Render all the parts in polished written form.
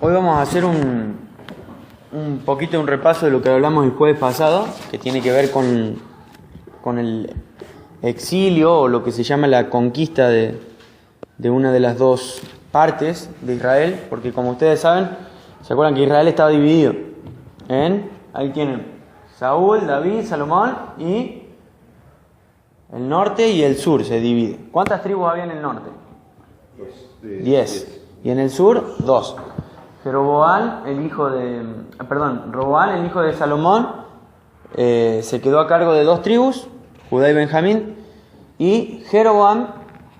Hoy vamos a hacer un poquito un repaso de lo que hablamos el jueves pasado, que tiene que ver con el exilio o lo que se llama la conquista de una de las dos partes de Israel, porque como ustedes saben, ¿se acuerdan que Israel estaba dividido ahí tienen Saúl, David, Salomón y el norte y el sur se divide? ¿Cuántas tribus había en el norte? 10. Y en el sur, 2. Roboam, el hijo de Salomón, se quedó a cargo de 2 tribus, Judá y Benjamín, y Jeroboam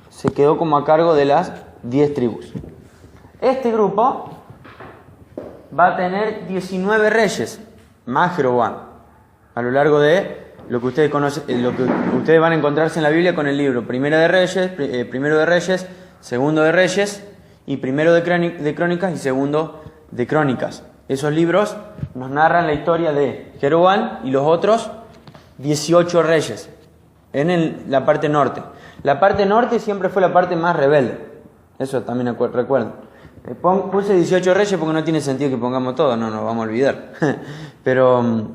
se quedó como a cargo de las 10 tribus. Este grupo va a tener 19 reyes, más Jeroboam, a lo largo de lo que ustedes conocen, lo que ustedes van a encontrarse en la Biblia con el libro primero de Reyes, segundo de Reyes, y primero de Crónicas y segundo de Crónicas. Esos libros nos narran la historia de Jeroboam y los otros 18 reyes en la parte norte. La parte norte siempre fue la parte más rebelde. Eso también recuerden. Puse 18 reyes porque no tiene sentido que pongamos todo, no nos vamos a olvidar. Pero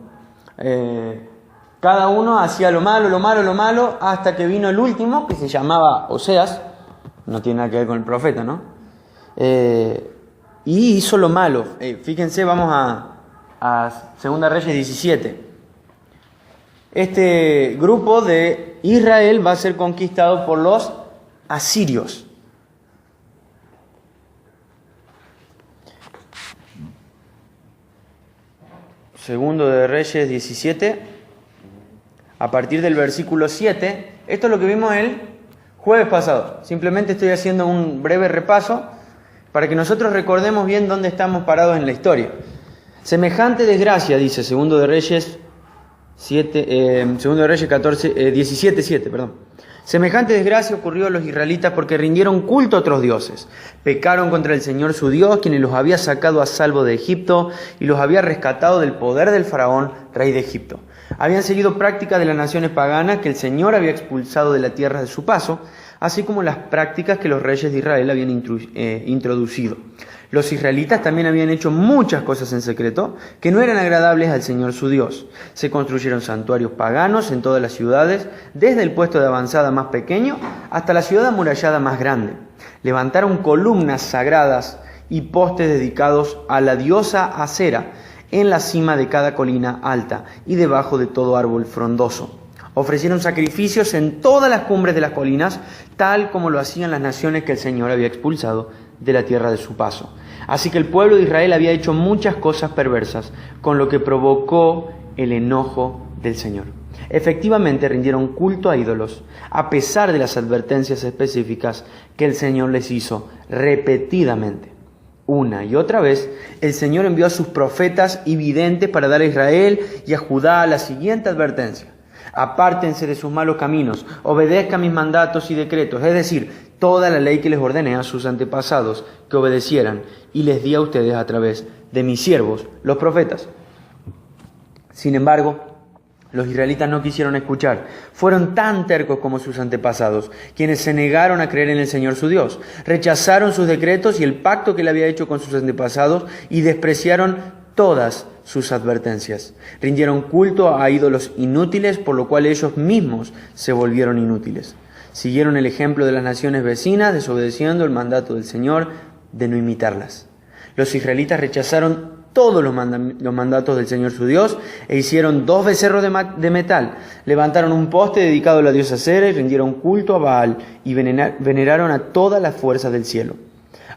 cada uno hacía lo malo, hasta que vino el último, que se llamaba Oseas. No tiene nada que ver con el profeta, ¿no? Y hizo lo malo. Fíjense, vamos a 2 Reyes 17. Este grupo de Israel va a ser conquistado por los asirios. Segundo de Reyes 17, a partir del versículo 7. Esto es lo que vimos el jueves pasado. Simplemente estoy haciendo un breve repaso para que nosotros recordemos bien dónde estamos parados en la historia. Semejante desgracia, dice Segundo de Reyes 17:7, perdón. Semejante desgracia ocurrió a los israelitas porque rindieron culto a otros dioses. Pecaron contra el Señor su Dios, quien los había sacado a salvo de Egipto y los había rescatado del poder del faraón, rey de Egipto. Habían seguido prácticas de las naciones paganas que el Señor había expulsado de la tierra de su paso, así como las prácticas que los reyes de Israel habían introducido. Los israelitas también habían hecho muchas cosas en secreto que no eran agradables al Señor su Dios. Se construyeron santuarios paganos en todas las ciudades, desde el puesto de avanzada más pequeño hasta la ciudad amurallada más grande. Levantaron columnas sagradas y postes dedicados a la diosa Acera en la cima de cada colina alta y debajo de todo árbol frondoso. Ofrecieron sacrificios en todas las cumbres de las colinas, tal como lo hacían las naciones que el Señor había expulsado de la tierra de su paso. Así que el pueblo de Israel había hecho muchas cosas perversas, con lo que provocó el enojo del Señor. Efectivamente rindieron culto a ídolos, a pesar de las advertencias específicas que el Señor les hizo repetidamente. Una y otra vez, el Señor envió a sus profetas y videntes para dar a Israel y a Judá la siguiente advertencia: apártense de sus malos caminos, obedezcan mis mandatos y decretos, es decir, toda la ley que les ordené a sus antepasados que obedecieran y les di a ustedes a través de mis siervos, los profetas. Sin embargo, los israelitas no quisieron escuchar. Fueron tan tercos como sus antepasados, quienes se negaron a creer en el Señor su Dios. Rechazaron sus decretos y el pacto que él había hecho con sus antepasados y despreciaron todas sus advertencias. Rindieron culto a ídolos inútiles, por lo cual ellos mismos se volvieron inútiles. Siguieron el ejemplo de las naciones vecinas, desobedeciendo el mandato del Señor de no imitarlas. Los israelitas rechazaron todos los mandatos del Señor su Dios e hicieron 2 becerros de metal. Levantaron un poste dedicado a la diosa Acera y rindieron culto a Baal y veneraron a todas las fuerzas del cielo.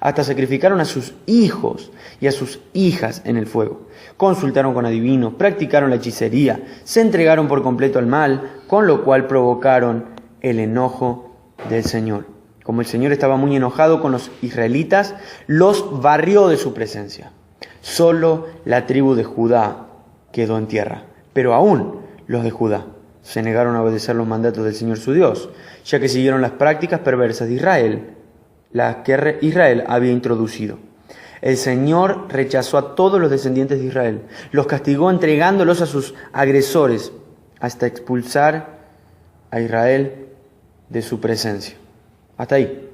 Hasta sacrificaron a sus hijos y a sus hijas en el fuego. Consultaron con adivinos, practicaron la hechicería, se entregaron por completo al mal, con lo cual provocaron el enojo del Señor. Como el Señor estaba muy enojado con los israelitas, los barrió de su presencia. Solo la tribu de Judá quedó en tierra, pero aún los de Judá se negaron a obedecer los mandatos del Señor su Dios, ya que siguieron las prácticas perversas de Israel, las que Israel había introducido. El Señor rechazó a todos los descendientes de Israel, los castigó entregándolos a sus agresores, hasta expulsar a Israel de su presencia. Hasta ahí.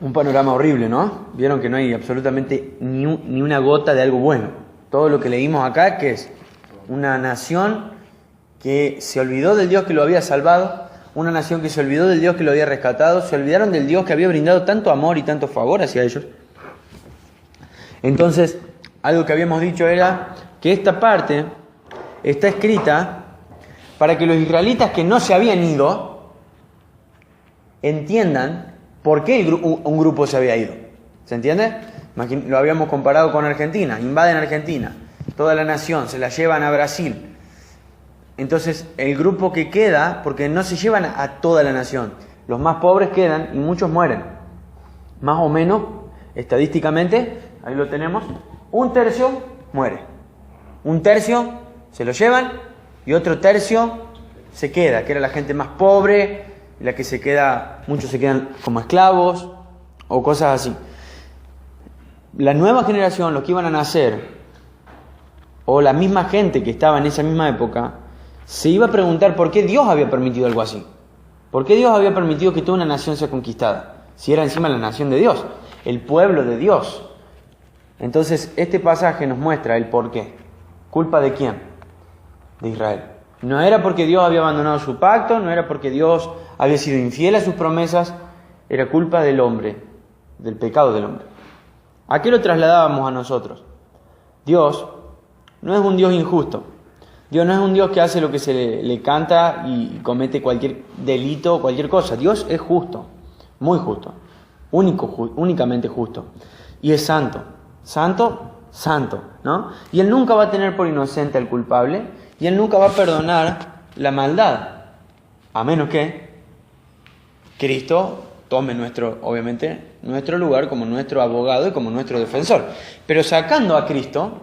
Un panorama horrible, ¿no? Vieron que no hay absolutamente ni una gota de algo bueno. Todo lo que leímos acá, que es una nación que se olvidó del Dios que lo había salvado, una nación que se olvidó del Dios que lo había rescatado, se olvidaron del Dios que había brindado tanto amor y tanto favor hacia ellos. Entonces, algo que habíamos dicho era que esta parte está escrita para que los israelitas que no se habían ido entiendan por qué un grupo se había ido. ¿Se entiende? Lo habíamos comparado con Argentina. Invaden Argentina, toda la nación, se la llevan a Brasil. Entonces, el grupo que queda, porque no se llevan a toda la nación, los más pobres quedan y muchos mueren. Más o menos, estadísticamente, ahí lo tenemos, 1/3 muere. 1/3 se lo llevan y otro tercio se queda, que era la gente más pobre, la que se queda, muchos se quedan como esclavos o cosas así. La nueva generación, los que iban a nacer, o la misma gente que estaba en esa misma época, se iba a preguntar por qué Dios había permitido algo así. ¿Por qué Dios había permitido que toda una nación sea conquistada? Si era encima la nación de Dios, el pueblo de Dios. Entonces, este pasaje nos muestra el por qué. ¿Culpa de quién? De Israel. No era porque Dios había abandonado su pacto, no era porque Dios había sido infiel a sus promesas, era culpa del hombre, del pecado del hombre. ¿A qué lo trasladábamos a nosotros? Dios no es un Dios injusto. Dios no es un Dios que hace lo que se le canta y comete cualquier delito o cualquier cosa. Dios es justo, muy justo, únicamente justo. Y es santo, santo, ¿no? Y Él nunca va a tener por inocente al culpable y Él nunca va a perdonar la maldad, a menos que Cristo tome obviamente, nuestro lugar como nuestro abogado y como nuestro defensor. Pero sacando a Cristo,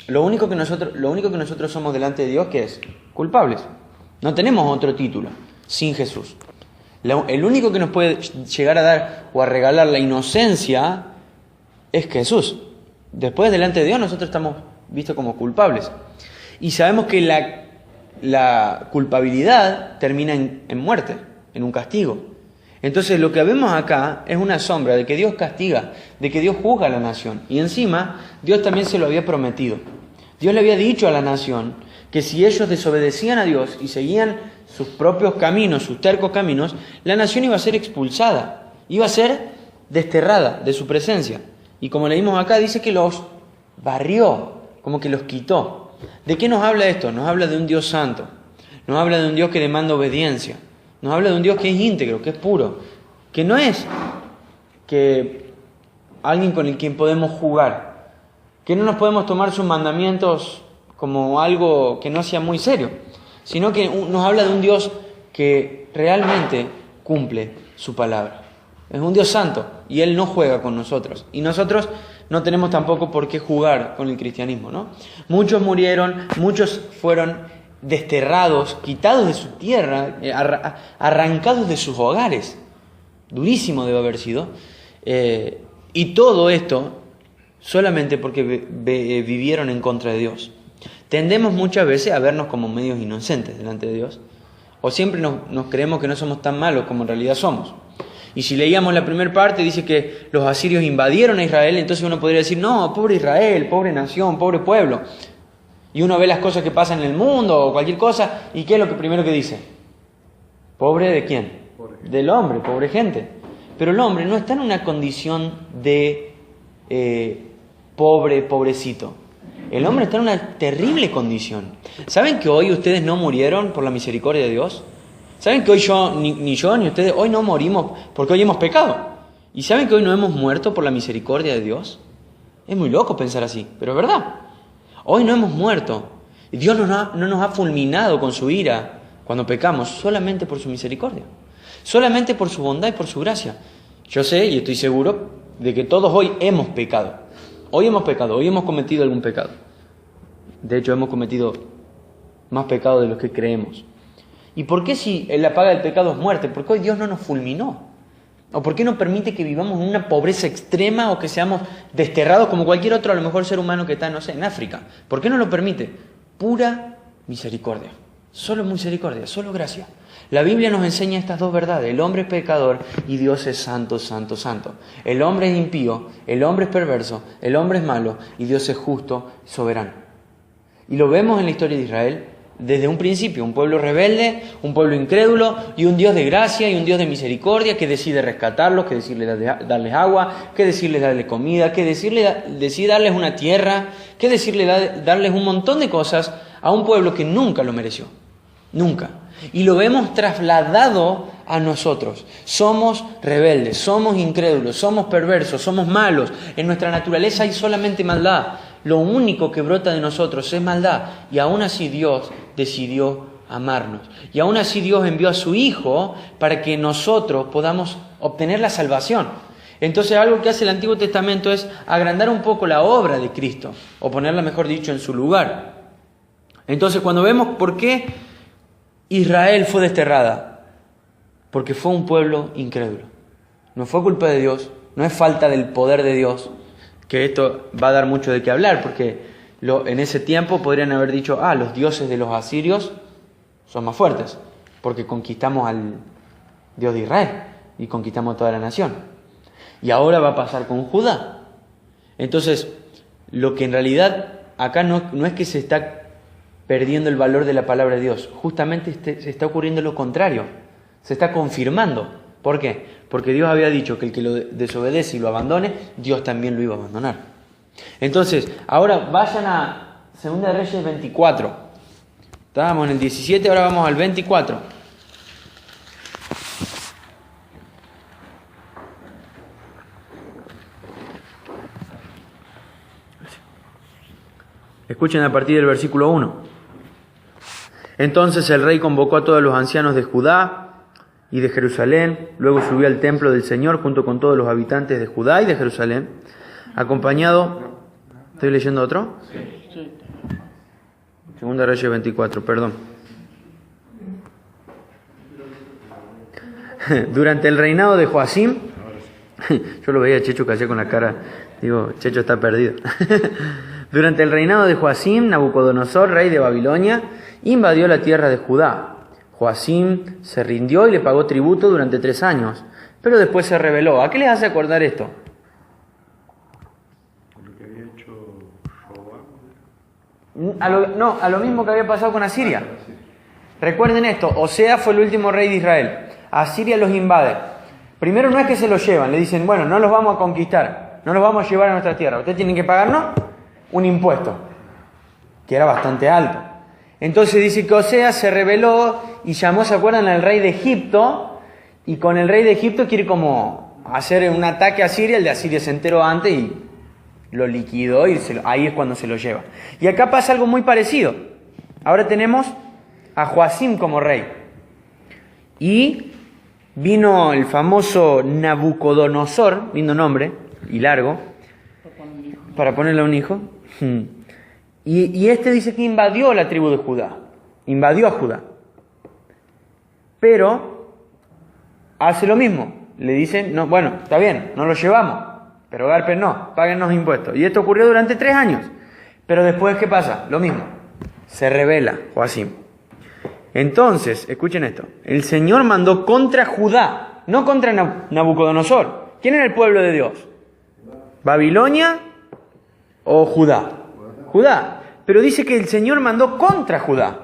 lo único que nosotros somos delante de Dios, ¿qué es? Culpables. No tenemos otro título sin Jesús. El único que nos puede llegar a dar o a regalar la inocencia es Jesús. Después, delante de Dios, nosotros estamos vistos como culpables. Y sabemos que la culpabilidad termina en muerte, en un castigo. Entonces, lo que vemos acá es una sombra de que Dios castiga, de que Dios juzga a la nación. Y encima, Dios también se lo había prometido. Dios le había dicho a la nación que si ellos desobedecían a Dios y seguían sus propios caminos, sus tercos caminos, la nación iba a ser expulsada, iba a ser desterrada de su presencia. Y como leímos acá, dice que los barrió, como que los quitó. ¿De qué nos habla esto? Nos habla de un Dios santo, nos habla de un Dios que demanda obediencia, nos habla de un Dios que es íntegro, que es puro, que no es que alguien con el quien podemos jugar, que no nos podemos tomar sus mandamientos como algo que no sea muy serio, sino que nos habla de un Dios que realmente cumple su palabra. Es un Dios santo y Él no juega con nosotros. Y nosotros no tenemos tampoco por qué jugar con el cristianismo, ¿no? Muchos murieron, muchos fueron desterrados, quitados de su tierra, arrancados de sus hogares. Durísimo debe haber sido. Y todo esto solamente porque vivieron en contra de Dios. Tendemos muchas veces a vernos como medios inocentes delante de Dios. O siempre nos creemos que no somos tan malos como en realidad somos. Y si leíamos la primera parte, dice que los asirios invadieron a Israel, entonces uno podría decir, no, pobre Israel, pobre nación, pobre pueblo. Y uno ve las cosas que pasan en el mundo o cualquier cosa, ¿y qué es lo primero que dice? ¿Pobre de quién? Del hombre, pobre gente. Pero el hombre no está en una condición de pobrecito. El hombre está en una terrible condición. ¿Saben que hoy ustedes no murieron por la misericordia de Dios? ¿Saben que hoy ni yo ni ustedes, hoy no morimos porque hoy hemos pecado? ¿Y saben que hoy no hemos muerto por la misericordia de Dios? Es muy loco pensar así, pero es verdad. Hoy no hemos muerto. Dios no nos ha fulminado con su ira cuando pecamos, solamente por su misericordia. Solamente por su bondad y por su gracia. Yo sé y estoy seguro de que todos hoy hemos pecado. Hoy hemos pecado, hoy hemos cometido algún pecado. De hecho, hemos cometido más pecado de los que creemos. ¿Y por qué si la paga del pecado es muerte? ¿Por qué hoy Dios no nos fulminó? ¿O por qué no permite que vivamos en una pobreza extrema o que seamos desterrados como cualquier otro, a lo mejor ser humano que está, no sé, en África? ¿Por qué no lo permite? Pura misericordia. Solo misericordia, solo gracia. La Biblia nos enseña estas dos verdades. El hombre es pecador y Dios es santo, santo, santo. El hombre es impío, el hombre es perverso, el hombre es malo y Dios es justo, soberano. Y lo vemos en la historia de Israel desde un principio. Un pueblo rebelde, un pueblo incrédulo y un Dios de gracia y un Dios de misericordia que decide rescatarlos, que decide darles agua, que decide darles comida, que decide darles una tierra, que decide darles un montón de cosas a un pueblo que nunca lo mereció. Nunca. Y lo vemos trasladado a nosotros. Somos rebeldes, somos incrédulos, somos perversos, somos malos. En nuestra naturaleza hay solamente maldad. Lo único que brota de nosotros es maldad. Y aún así Dios decidió amarnos. Y aún así Dios envió a su Hijo para que nosotros podamos obtener la salvación. Entonces algo que hace el Antiguo Testamento es agrandar un poco la obra de Cristo, o ponerla, mejor dicho, en su lugar. Entonces cuando vemos por qué Israel fue desterrada, porque fue un pueblo incrédulo. No fue culpa de Dios, no es falta del poder de Dios, que esto va a dar mucho de qué hablar, porque en ese tiempo podrían haber dicho, los dioses de los asirios son más fuertes, porque conquistamos al Dios de Israel y conquistamos toda la nación. Y ahora va a pasar con Judá. Entonces, lo que en realidad acá no es que se está perdiendo el valor de la palabra de Dios. Justamente se está ocurriendo lo contrario. Se está confirmando. ¿Por qué? Porque Dios había dicho que el que lo desobedece y lo abandone, Dios también lo iba a abandonar. Entonces, ahora vayan a 2 de Reyes 24. Estábamos en el 17, ahora vamos al 24. Escuchen a partir del versículo 1. Entonces el rey convocó a todos los ancianos de Judá y de Jerusalén, luego subió al templo del Señor junto con todos los habitantes de Judá y de Jerusalén, acompañado... ¿Estoy leyendo otro? Sí. Segunda Reyes 24, perdón. Durante el reinado de Joacim, yo lo veía a Checho que hacía con la cara, digo, Checho está perdido. Durante el reinado de Joacim, Nabucodonosor, rey de Babilonia, invadió la tierra de Judá. Joacim se rindió y le pagó tributo durante 3 años, pero después se rebeló. ¿A qué les hace acordar esto? Lo que había hecho Robán. A lo mismo que había pasado con Asiria. Recuerden esto, Osea fue el último rey de Israel. Asiria los invade. Primero no es que se los llevan, le dicen, bueno, no los vamos a conquistar, no los vamos a llevar a nuestra tierra. Ustedes tienen que pagarnos un impuesto, que era bastante alto. Entonces dice que Osea se rebeló y llamó, ¿se acuerdan?, al rey de Egipto, y con el rey de Egipto quiere como hacer un ataque a Siria. El de Asiria se enteró antes y lo liquidó y ahí es cuando se lo lleva. Y acá pasa algo muy parecido. Ahora tenemos a Joacim como rey. Y vino el famoso Nabucodonosor, lindo nombre y largo, para ponerle a un hijo. Y este dice que invadió la tribu de Judá, invadió a Judá. Pero hace lo mismo, le dicen, no, bueno, está bien, no lo llevamos, pero garpen no, páguennos impuestos. Y esto ocurrió durante 3 años. Pero después, ¿qué pasa? Lo mismo, se rebela Joacim. Entonces, escuchen esto, el Señor mandó contra Judá, no contra Nabucodonosor. ¿Quién era el pueblo de Dios? ¿Babilonia o Judá? Judá. Pero dice que el Señor mandó contra Judá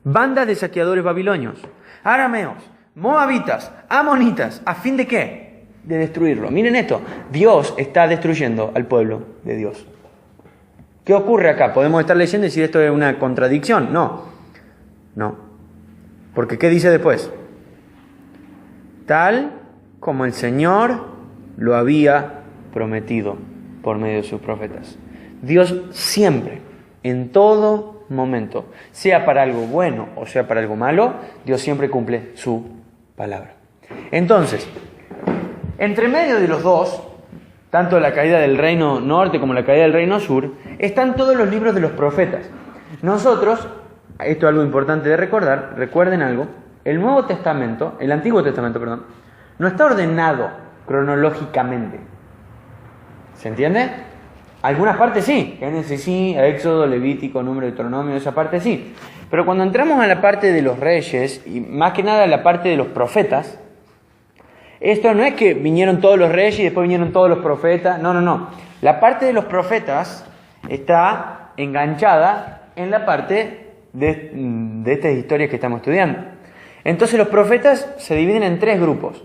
bandas de saqueadores babilonios, arameos, moabitas, amonitas. ¿A fin de qué? De destruirlo. Miren esto, Dios está destruyendo al pueblo de Dios. ¿Qué ocurre acá? Podemos estar leyendo y decir esto es una contradicción. No. Porque ¿qué dice después? Tal como el Señor lo había prometido por medio de sus profetas. Dios siempre, en todo momento, sea para algo bueno o sea para algo malo, Dios siempre cumple su palabra. Entonces, entre medio de los dos, tanto la caída del reino norte como la caída del reino sur, están todos los libros de los profetas. Nosotros, esto es algo importante de recordar, recuerden algo, el Antiguo Testamento, no está ordenado cronológicamente. ¿Se entiende? Algunas partes sí, Génesis sí, Éxodo, Levítico, Número, Deuteronomio, esa parte sí. Pero cuando entramos a la parte de los reyes, y más que nada a la parte de los profetas, esto no es que vinieron todos los reyes y después vinieron todos los profetas. No, no, no. La parte de los profetas está enganchada en la parte de estas historias que estamos estudiando. Entonces los profetas se dividen en 3 grupos,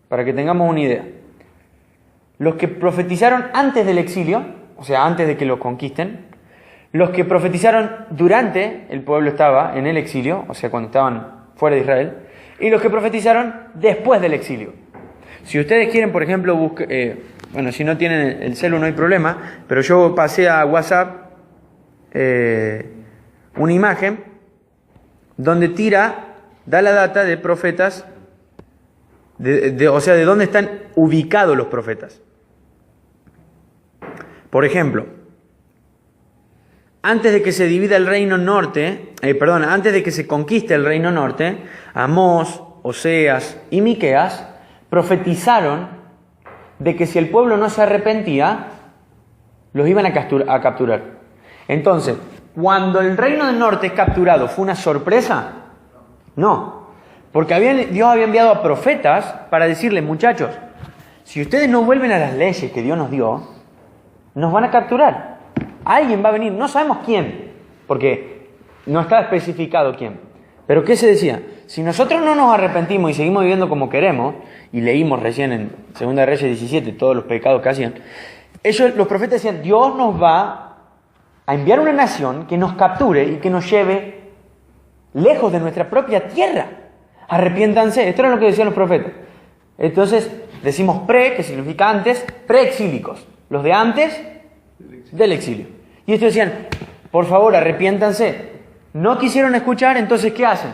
para que tengamos una idea. Los que profetizaron antes del exilio, o sea, antes de que los conquisten. Los que profetizaron durante el pueblo estaba en el exilio, o sea, cuando estaban fuera de Israel. Y los que profetizaron después del exilio. Si ustedes quieren, por ejemplo, bueno, si no tienen el celu no hay problema, pero yo pasé a WhatsApp una imagen donde da la data de profetas, o sea, de dónde están ubicados los profetas. Por ejemplo, antes de que se divida el reino norte, antes de que se conquiste el reino norte, Amós, Oseas y Miqueas profetizaron de que si el pueblo no se arrepentía, los iban a capturar. Entonces, cuando el reino del norte es capturado, ¿fue una sorpresa? No, porque Dios había enviado a profetas para decirles, muchachos, si ustedes no vuelven a las leyes que Dios nos dio, nos van a capturar. Alguien va a venir, no sabemos quién, porque no está especificado quién. Pero ¿qué se decía? Si nosotros no nos arrepentimos y seguimos viviendo como queremos, y leímos recién en 2 Reyes 17 todos los pecados que hacían, los profetas decían, Dios nos va a enviar una nación que nos capture y que nos lleve lejos de nuestra propia tierra. Arrepiéntanse. Esto era lo que decían los profetas. Entonces decimos que significa antes, preexílicos. Los de antes del exilio. Y estos decían, por favor, arrepiéntanse. No quisieron escuchar, entonces ¿qué hacen?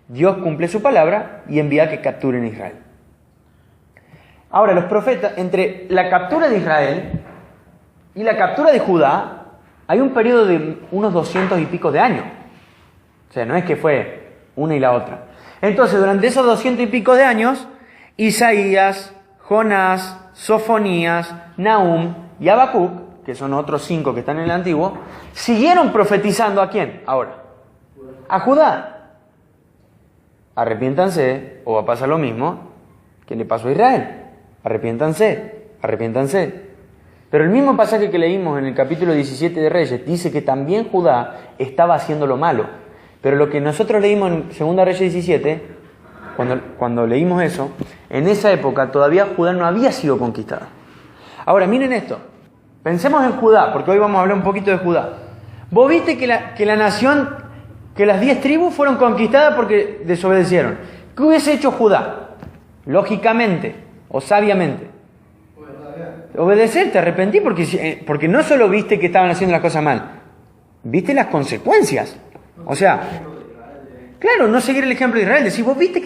Dios cumple su palabra y envía que capturen a Israel. Ahora, los profetas, entre la captura de Israel y la captura de Judá, hay un periodo de unos 200 y pico de años. O sea, no es que fue una y la otra. Entonces, durante esos 200 y pico de años, Isaías, Jonás, Sofonías, Nahum y Habacuc, que son otros 5 que están en el Antiguo, siguieron profetizando ¿a quién? Ahora, a Judá. Arrepiéntanse, o va a pasar lo mismo que le pasó a Israel. Arrepiéntanse, arrepiéntanse. Pero el mismo pasaje que leímos en el capítulo 17 de Reyes dice que también Judá estaba haciendo lo malo. Pero lo que nosotros leímos en 2 Reyes 17, cuando leímos eso, en esa época todavía Judá no había sido conquistada. Ahora, miren esto. Pensemos en Judá, porque hoy vamos a hablar un poquito de Judá. Vos viste que la nación, que las 10 tribus fueron conquistadas porque desobedecieron. ¿Qué hubiese hecho Judá? Lógicamente o sabiamente. Obedecer, te arrepentí porque no solo viste que estaban haciendo las cosas mal, viste las consecuencias. O sea, claro, no seguir el ejemplo de Israel. Decir, vos viste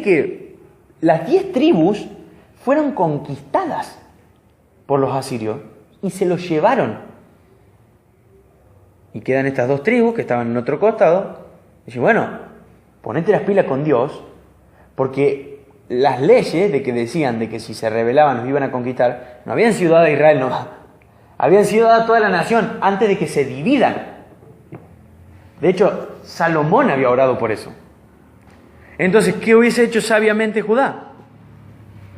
que las 10 tribus fueron conquistadas por los asirios y se los llevaron. Y quedan estas 2 tribus que estaban en otro costado. Y dicen, bueno, ponete las pilas con Dios, porque las leyes de que decían de que si se rebelaban los iban a conquistar, no habían sido dadas a Israel, no. Habían sido dadas a toda la nación antes de que se dividan. De hecho, Salomón había orado por eso. Entonces, ¿qué hubiese hecho sabiamente Judá?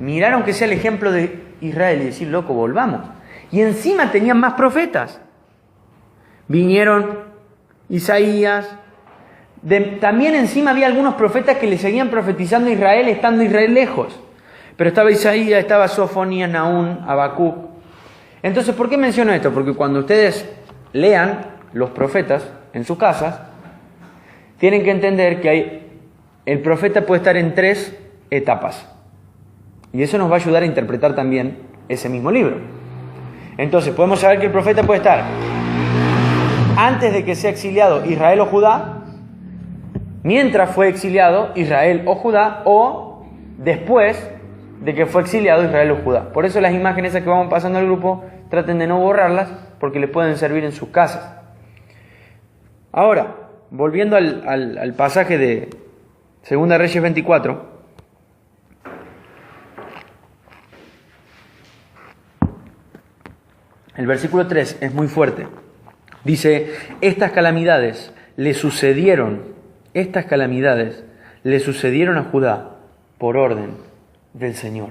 Mirar aunque sea el ejemplo de Israel y decir, loco, volvamos. Y encima tenían más profetas. Vinieron Isaías. También encima había algunos profetas que le seguían profetizando a Israel estando Israel lejos. Pero estaba Isaías, estaba Sofonías, Nahum, Habacuc. Entonces, ¿por qué menciono esto? Porque cuando ustedes lean los profetas en sus casas, tienen que entender que el profeta puede estar en 3 etapas. Y eso nos va a ayudar a interpretar también ese mismo libro. Entonces, podemos saber que el profeta puede estar antes de que sea exiliado Israel o Judá, mientras fue exiliado Israel o Judá, o después de que fue exiliado Israel o Judá. Por eso las imágenes esas que vamos pasando al grupo, traten de no borrarlas, porque les pueden servir en sus casas. Ahora, volviendo al pasaje de 2 Reyes 24, el versículo 3 es muy fuerte. Dice, estas calamidades le sucedieron, estas calamidades, le sucedieron a Judá por orden del Señor.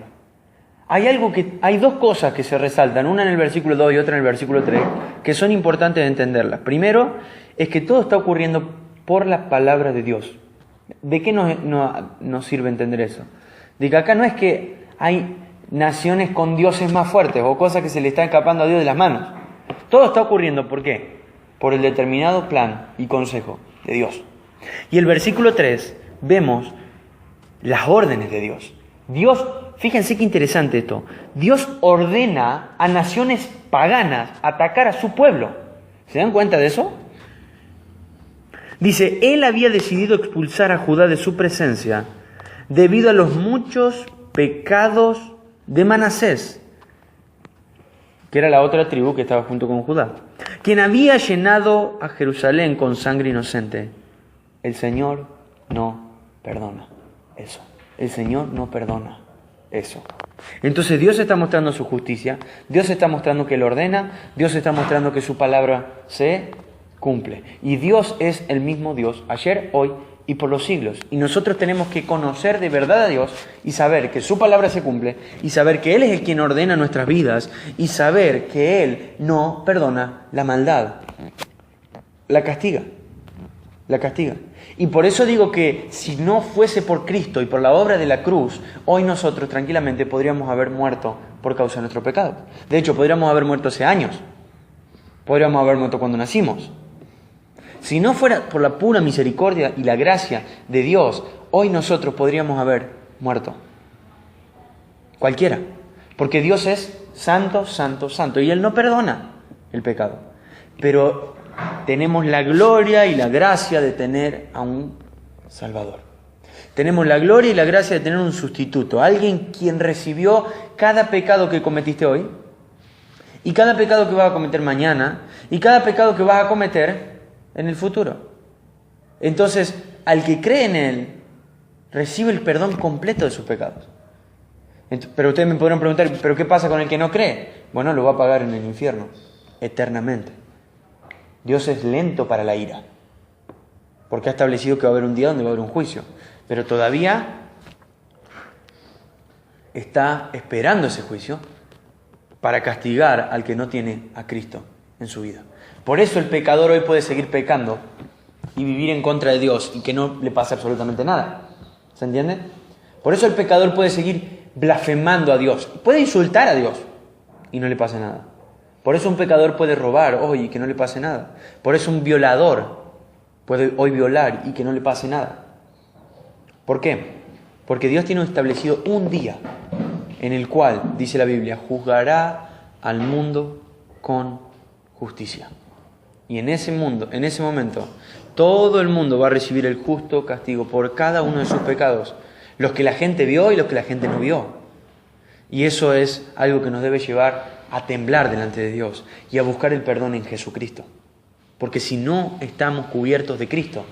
Hay dos cosas que se resaltan, una en el versículo 2 y otra en el versículo 3, que son importantes de entenderlas. Primero, es que todo está ocurriendo por la palabra de Dios. ¿De qué nos sirve entender eso? De que acá no es que hay naciones con dioses más fuertes o cosas que se le están escapando a Dios de las manos. Todo está ocurriendo, ¿por qué? Por el determinado plan y consejo de Dios. Y el versículo 3, vemos las órdenes de Dios. Dios, fíjense qué interesante esto, Dios ordena a naciones paganas atacar a su pueblo. ¿Se dan cuenta de eso? Dice, Él había decidido expulsar a Judá de su presencia debido a los muchos pecados de Manasés, que era la otra tribu que estaba junto con Judá, quien había llenado a Jerusalén con sangre inocente. El Señor no perdona eso. El Señor no perdona eso. Entonces Dios está mostrando su justicia, Dios está mostrando que Él ordena, Dios está mostrando que su palabra se cumple. Y Dios es el mismo Dios, ayer, hoy y por los siglos. Y nosotros tenemos que conocer de verdad a Dios y saber que su palabra se cumple y saber que Él es el quien ordena nuestras vidas y saber que Él no perdona la maldad. La castiga. La castiga. Y por eso digo que si no fuese por Cristo y por la obra de la cruz, hoy nosotros tranquilamente podríamos haber muerto por causa de nuestro pecado. De hecho, podríamos haber muerto hace años. Podríamos haber muerto cuando nacimos. Si no fuera por la pura misericordia y la gracia de Dios, hoy nosotros podríamos haber muerto. Cualquiera. Porque Dios es santo, santo, santo. Y Él no perdona el pecado. Pero tenemos la gloria y la gracia de tener a un Salvador. Tenemos la gloria y la gracia de tener un sustituto. Alguien quien recibió cada pecado que cometiste hoy, y cada pecado que vas a cometer mañana, y cada pecado que vas a cometer en el futuro. Entonces, al que cree en Él, recibe el perdón completo de sus pecados. Pero ustedes me podrán preguntar, ¿pero qué pasa con el que no cree? Bueno, lo va a pagar en el infierno, eternamente. Dios es lento para la ira, porque ha establecido que va a haber un día donde va a haber un juicio. Pero todavía está esperando ese juicio para castigar al que no tiene a Cristo en su vida. Por eso el pecador hoy puede seguir pecando y vivir en contra de Dios y que no le pase absolutamente nada. ¿Se entiende? Por eso el pecador puede seguir blasfemando a Dios. Puede insultar a Dios y no le pasa nada. Por eso un pecador puede robar hoy y que no le pase nada. Por eso un violador puede hoy violar y que no le pase nada. ¿Por qué? Porque Dios tiene establecido un día en el cual, dice la Biblia, juzgará al mundo con justicia. Y en ese momento, todo el mundo va a recibir el justo castigo por cada uno de sus pecados. Los que la gente vio y los que la gente no vio. Y eso es algo que nos debe llevar a temblar delante de Dios y a buscar el perdón en Jesucristo. Porque si no estamos cubiertos de Cristo,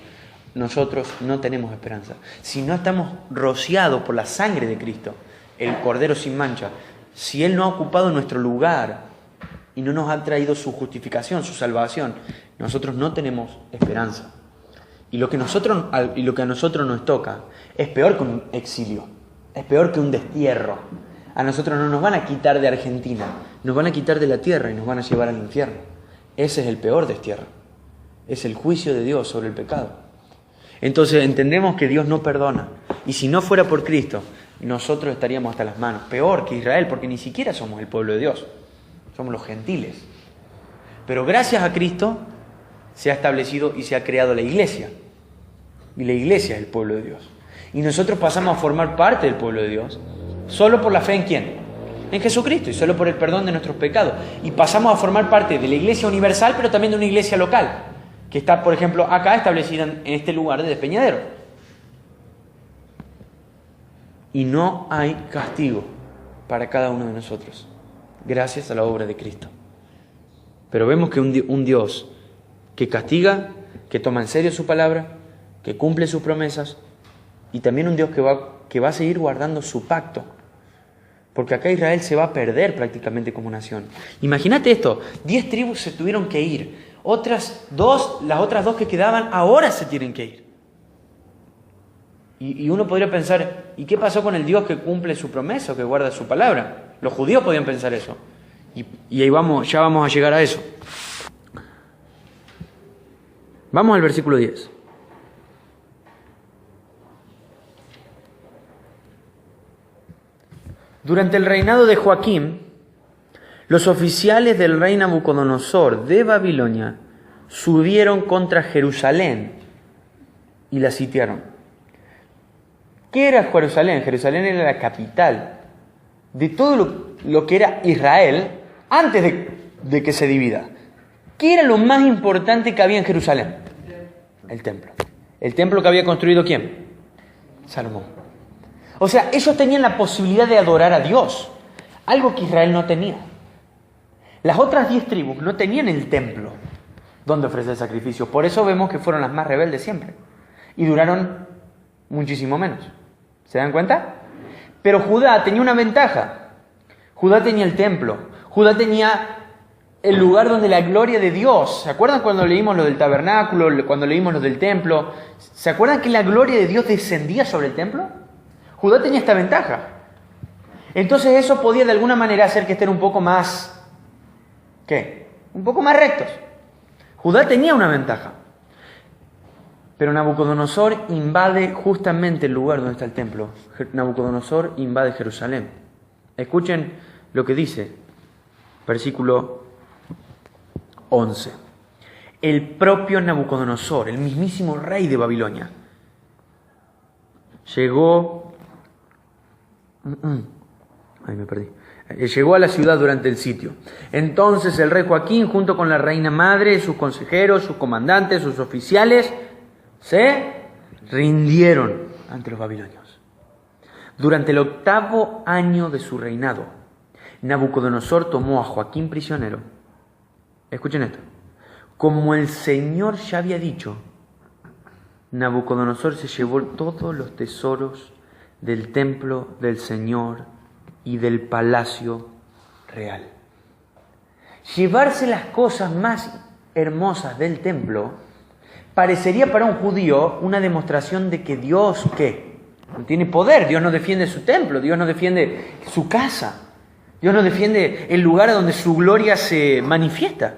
nosotros no tenemos esperanza. Si no estamos rociados por la sangre de Cristo, el Cordero sin mancha, si Él no ha ocupado nuestro lugar y no nos ha traído su justificación, su salvación, nosotros no tenemos esperanza. Y lo que a nosotros nos toca es peor que un exilio, es peor que un destierro. A nosotros no nos van a quitar de Argentina, nos van a quitar de la tierra y nos van a llevar al infierno. Ese es el peor destierro. Es el juicio de Dios sobre el pecado. Entonces entendemos que Dios no perdona. Y si no fuera por Cristo, nosotros estaríamos hasta las manos. Peor que Israel, porque ni siquiera somos el pueblo de Dios. Somos los gentiles. Pero gracias a Cristo se ha establecido y se ha creado la iglesia. Y la iglesia es el pueblo de Dios. Y nosotros pasamos a formar parte del pueblo de Dios solo por la fe en ¿quién? En Jesucristo y solo por el perdón de nuestros pecados. Y pasamos a formar parte de la iglesia universal, pero también de una iglesia local, que está, por ejemplo, acá establecida en este lugar de Despeñadero. Y no hay castigo para cada uno de nosotros, gracias a la obra de Cristo. Pero vemos que un Dios que castiga, que toma en serio su palabra, que cumple sus promesas, y también un Dios que va a seguir guardando su pacto. Porque acá Israel se va a perder prácticamente como nación. Imagínate esto, 10 tribus se tuvieron que ir. las otras dos que quedaban ahora se tienen que ir. Y uno podría pensar, ¿y qué pasó con el Dios que cumple su promesa, que guarda su palabra? Los judíos podían pensar eso. Y ahí ya vamos a llegar a eso. Vamos al versículo 10. Durante el reinado de Joaquín, los oficiales del rey Nabucodonosor de Babilonia subieron contra Jerusalén y la sitiaron. ¿Qué era Jerusalén? Jerusalén era la capital de todo lo que era Israel antes de que se divida. ¿Qué era lo más importante que había en Jerusalén? El templo. ¿El templo que había construido quién? Salomón. O sea, ellos tenían la posibilidad de adorar a Dios, algo que Israel no tenía. Las otras 10 tribus no tenían el templo donde ofrecer sacrificios. Por eso vemos que fueron las más rebeldes siempre. Y duraron muchísimo menos. ¿Se dan cuenta? Pero Judá tenía una ventaja. Judá tenía el templo. Judá tenía el lugar donde la gloria de Dios. ¿Se acuerdan cuando leímos lo del tabernáculo, cuando leímos lo del templo? ¿Se acuerdan que la gloria de Dios descendía sobre el templo? Judá tenía esta ventaja. Entonces eso podía de alguna manera hacer que estén un poco más... ¿Qué? Un poco más rectos. Judá tenía una ventaja. Pero Nabucodonosor invade justamente el lugar donde está el templo. Nabucodonosor invade Jerusalén. Escuchen lo que dice, versículo 11. El propio Nabucodonosor, el mismísimo rey de Babilonia, llegó a la ciudad durante el sitio. Entonces el rey Joaquín, junto con la reina madre, sus consejeros, sus comandantes, sus oficiales, se rindieron ante los babilonios. Durante el 8º año de su reinado, Nabucodonosor tomó a Joaquín prisionero. Escuchen esto. Como el Señor ya había dicho, Nabucodonosor se llevó todos los tesoros del templo del Señor y del palacio real. Llevarse las cosas más hermosas del templo parecería para un judío una demostración de que Dios, ¿qué? No tiene poder. Dios no defiende su templo, Dios no defiende su casa, Dios no defiende el lugar donde su gloria se manifiesta.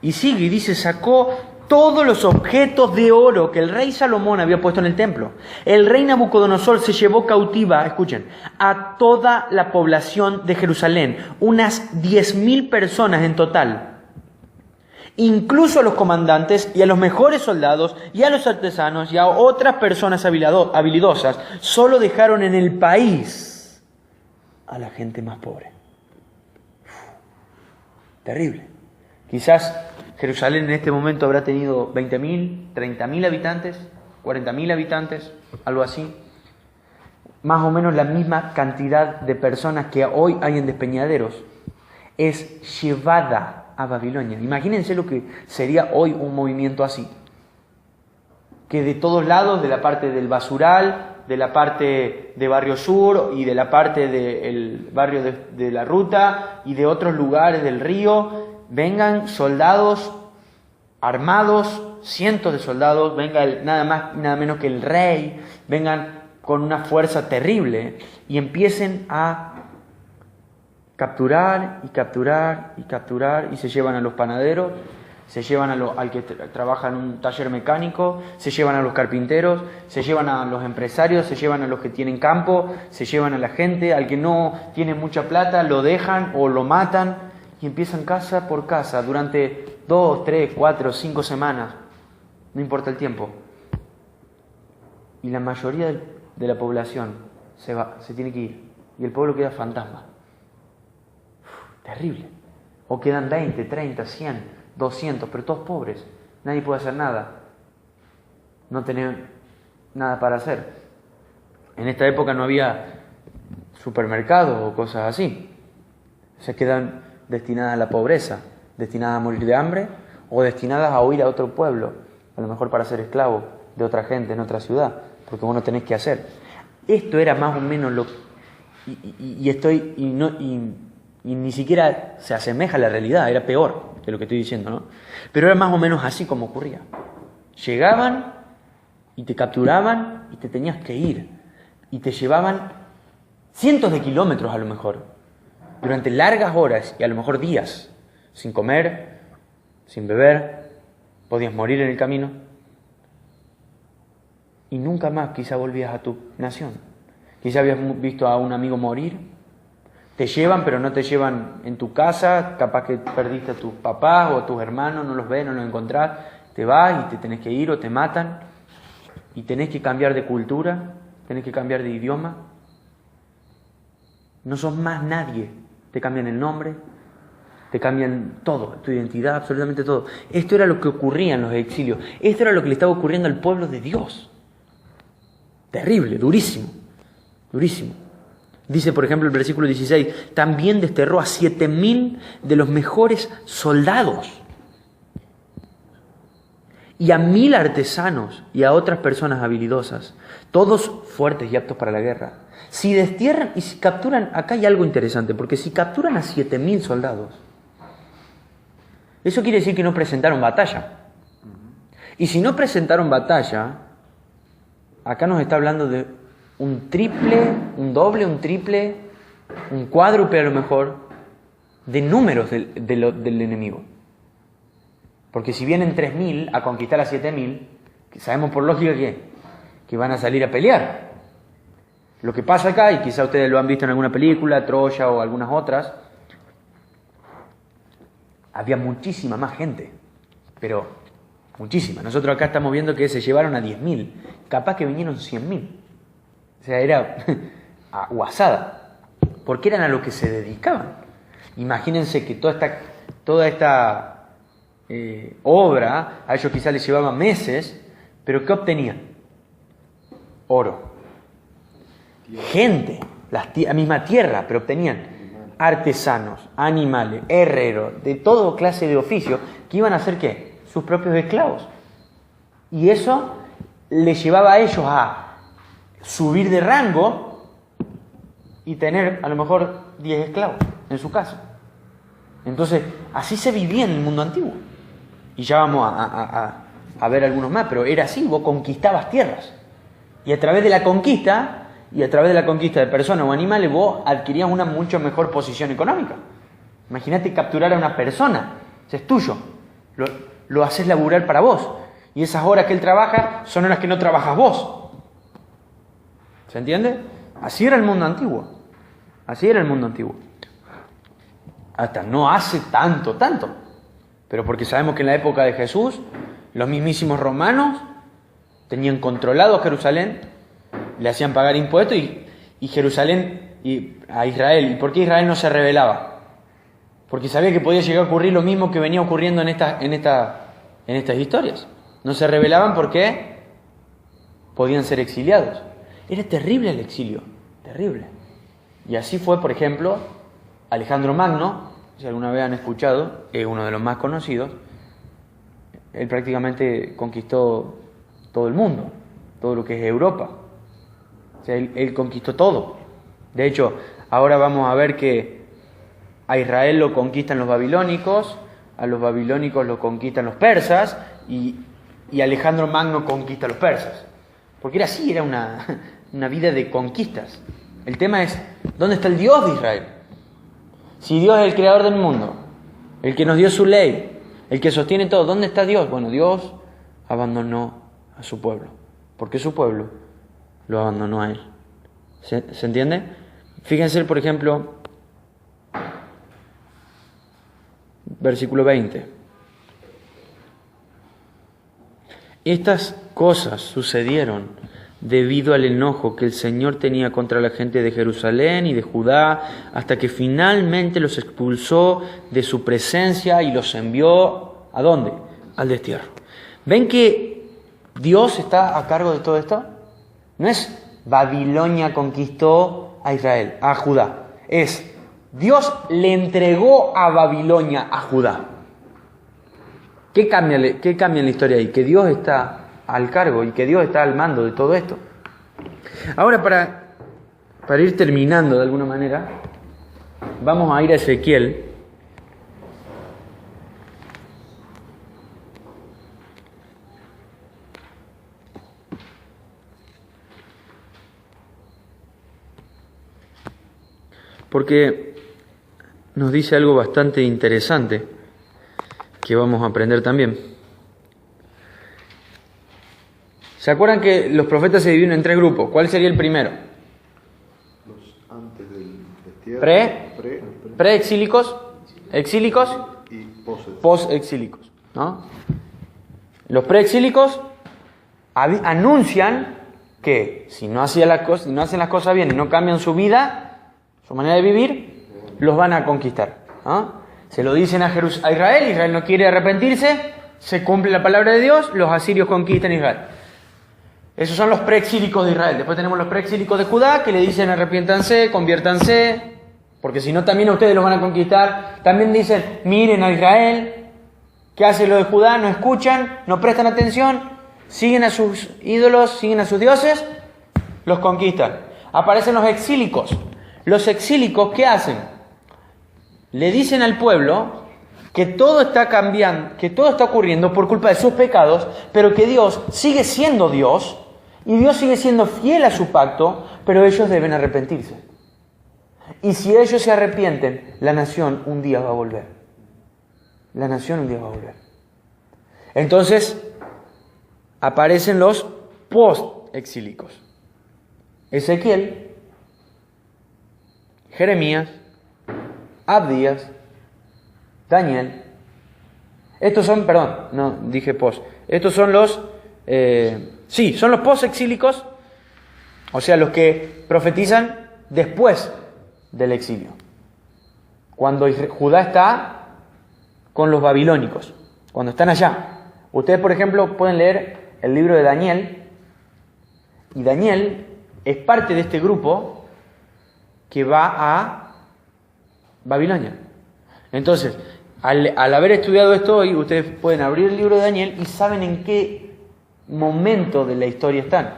Y sigue y dice, sacó todos los objetos de oro que el rey Salomón había puesto en el templo. El rey Nabucodonosor se llevó cautiva, escuchen, a toda la población de Jerusalén, unas 10.000 personas en total. Incluso a los comandantes y a los mejores soldados y a los artesanos y a otras personas habilidosas, solo dejaron en el país a la gente más pobre. Terrible. Quizás Jerusalén en este momento habrá tenido 20.000, 30.000 habitantes, 40.000 habitantes, algo así. Más o menos la misma cantidad de personas que hoy hay en despeñaderos es llevada a Babilonia. Imagínense lo que sería hoy un movimiento así. Que de todos lados, de la parte del basural, de la parte de Barrio Sur y de la parte del barrio de la Ruta y de otros lugares del río, vengan soldados armados, cientos de soldados, venga nada más nada menos que el rey, vengan con una fuerza terrible y empiecen a capturar y se llevan a los panaderos, se llevan al que trabaja en un taller mecánico, se llevan a los carpinteros, se llevan a los empresarios, se llevan a los que tienen campo, se llevan a la gente, al que no tiene mucha plata, lo dejan o lo matan. Y empiezan casa por casa durante 2, 3, 4, 5 semanas. No importa el tiempo. Y la mayoría de la población se tiene que ir. Y el pueblo queda fantasma. Terrible. O quedan 20, 30, 100, 200, pero todos pobres. Nadie puede hacer nada. No tener nada para hacer. En esta época no había supermercados o cosas así. Se quedan destinadas a la pobreza, destinadas a morir de hambre o destinadas a huir a otro pueblo, a lo mejor para ser esclavo de otra gente en otra ciudad, porque vos no tenés que hacer. Esto era más o menos lo... Y y ni siquiera se asemeja a la realidad, era peor que lo que estoy diciendo, ¿no? Pero era más o menos así como ocurría. Llegaban y te capturaban y te tenías que ir. Y te llevaban cientos de kilómetros a lo mejor, durante largas horas y a lo mejor días, sin comer, sin beber, podías morir en el camino. Y nunca más quizá volvías a tu nación. Quizá habías visto a un amigo morir. Te llevan, pero no te llevan en tu casa. Capaz que perdiste a tus papás o a tus hermanos, no los ves, no los encontrás. Te vas y te tenés que ir o te matan. Y tenés que cambiar de cultura, tenés que cambiar de idioma. No sos más nadie. Te cambian el nombre, te cambian todo, tu identidad, absolutamente todo. Esto era lo que ocurría en los exilios. Esto era lo que le estaba ocurriendo al pueblo de Dios. Terrible, durísimo, durísimo. Dice, por ejemplo, el versículo 16, también desterró a 7,000 de los mejores soldados y a 1,000 artesanos y a otras personas habilidosas, todos fuertes y aptos para la guerra. Si destierran y si capturan, acá hay algo interesante, porque si capturan a 7,000 soldados, eso quiere decir que no presentaron batalla. Y si no presentaron batalla, acá nos está hablando de un triple, un doble, un triple, un cuádruple a lo mejor, de números del enemigo. Porque si vienen 3,000 a conquistar a 7,000, sabemos por lógica que van a salir a pelear. Lo que pasa acá, y quizá ustedes lo han visto en alguna película, Troya o algunas otras, había muchísima más gente, pero muchísima. Nosotros acá estamos viendo que se llevaron a 10,000, capaz que vinieron 100,000. O sea, era guasada, porque eran a lo que se dedicaban. Imagínense que toda esta obra, a ellos quizás les llevaba meses, pero ¿qué obtenían? Oro. Gente, la misma tierra, pero obtenían artesanos, animales, herreros, de toda clase de oficio, que iban a ser ¿qué? Sus propios esclavos. Y eso les llevaba a ellos a subir de rango y tener a lo mejor 10 esclavos en su casa. Entonces, así se vivía en el mundo antiguo. Y ya vamos a ver algunos más, pero era así, vos conquistabas tierras. Y a través de la conquista de personas o animales, vos adquirías una mucho mejor posición económica. Imagínate capturar a una persona, ese es tuyo, lo haces laburar para vos. Y esas horas que él trabaja son horas que no trabajas vos. ¿Se entiende? Así era el mundo antiguo. Así era el mundo antiguo. Hasta no hace tanto. Pero porque sabemos que en la época de Jesús, los mismísimos romanos tenían controlado Jerusalén, le hacían pagar impuestos y Jerusalén a Israel. ¿Y por qué Israel no se rebelaba? Porque sabía que podía llegar a ocurrir lo mismo que venía ocurriendo en estas historias. No se rebelaban porque podían ser exiliados. Era terrible el exilio, terrible. Y así fue, por ejemplo, Alejandro Magno, si alguna vez han escuchado, es uno de los más conocidos. Él prácticamente conquistó todo el mundo, todo lo que es Europa. O sea, él conquistó todo. De hecho, ahora vamos a ver que a Israel lo conquistan los babilónicos, a los babilónicos lo conquistan los persas y Alejandro Magno conquista a los persas. Porque era así, era una vida de conquistas. El tema es, ¿dónde está el Dios de Israel? Si Dios es el creador del mundo, el que nos dio su ley, el que sostiene todo, ¿dónde está Dios? Bueno, Dios abandonó a su pueblo. ¿Por qué su pueblo lo abandonó a él? ¿Se entiende? Fíjense, por ejemplo, versículo 20. Estas cosas sucedieron debido al enojo que el Señor tenía contra la gente de Jerusalén y de Judá, hasta que finalmente los expulsó de su presencia y los envió ¿a dónde? Al destierro. ¿Ven que Dios está a cargo de todo esto? No es Babilonia conquistó a Israel, a Judá. Es Dios le entregó a Babilonia a Judá. ¿Qué cambia en la historia ahí? Que Dios está al cargo y que Dios está al mando de todo esto. Ahora, para ir terminando de alguna manera, Vamos a ir a Ezequiel. Porque nos dice algo bastante interesante que vamos a aprender también. ¿Se acuerdan que los profetas se dividen en 3 grupos? ¿Cuál sería el primero? Los antes del destierro. Pre-exílicos, exílicos Y post-exílicos, ¿no? Los preexílicos anuncian que si no hacen las cosas bien y no cambian su vida, su manera de vivir, los van a conquistar, ¿no? Se lo dicen a Israel, Israel no quiere arrepentirse, se cumple la palabra de Dios, los asirios conquistan Israel. Esos son los preexílicos de Israel. Después tenemos los preexílicos de Judá, que le dicen arrepiéntanse, conviértanse, porque si no también a ustedes los van a conquistar. También dicen, miren a Israel, ¿qué hace lo de Judá? No escuchan, no prestan atención, siguen a sus ídolos, siguen a sus dioses, los conquistan. Aparecen los exílicos. Los exílicos, ¿qué hacen? Le dicen al pueblo que todo está cambiando, que todo está ocurriendo por culpa de sus pecados, pero que Dios sigue siendo Dios y Dios sigue siendo fiel a su pacto, pero ellos deben arrepentirse. Y si ellos se arrepienten, la nación un día va a volver. La nación un día va a volver. Entonces, aparecen los post-exílicos. Ezequiel, Jeremías, Abdías, Daniel. Estos son, estos son los, son los post-exílicos, o sea, los que profetizan después del exilio. Cuando Judá está con los babilónicos, cuando están allá. Ustedes, por ejemplo, pueden leer el libro de Daniel, y Daniel es parte de este grupo que va a Babilonia. Entonces, al haber estudiado esto hoy, ustedes pueden abrir el libro de Daniel y saben en qué momento de la historia están.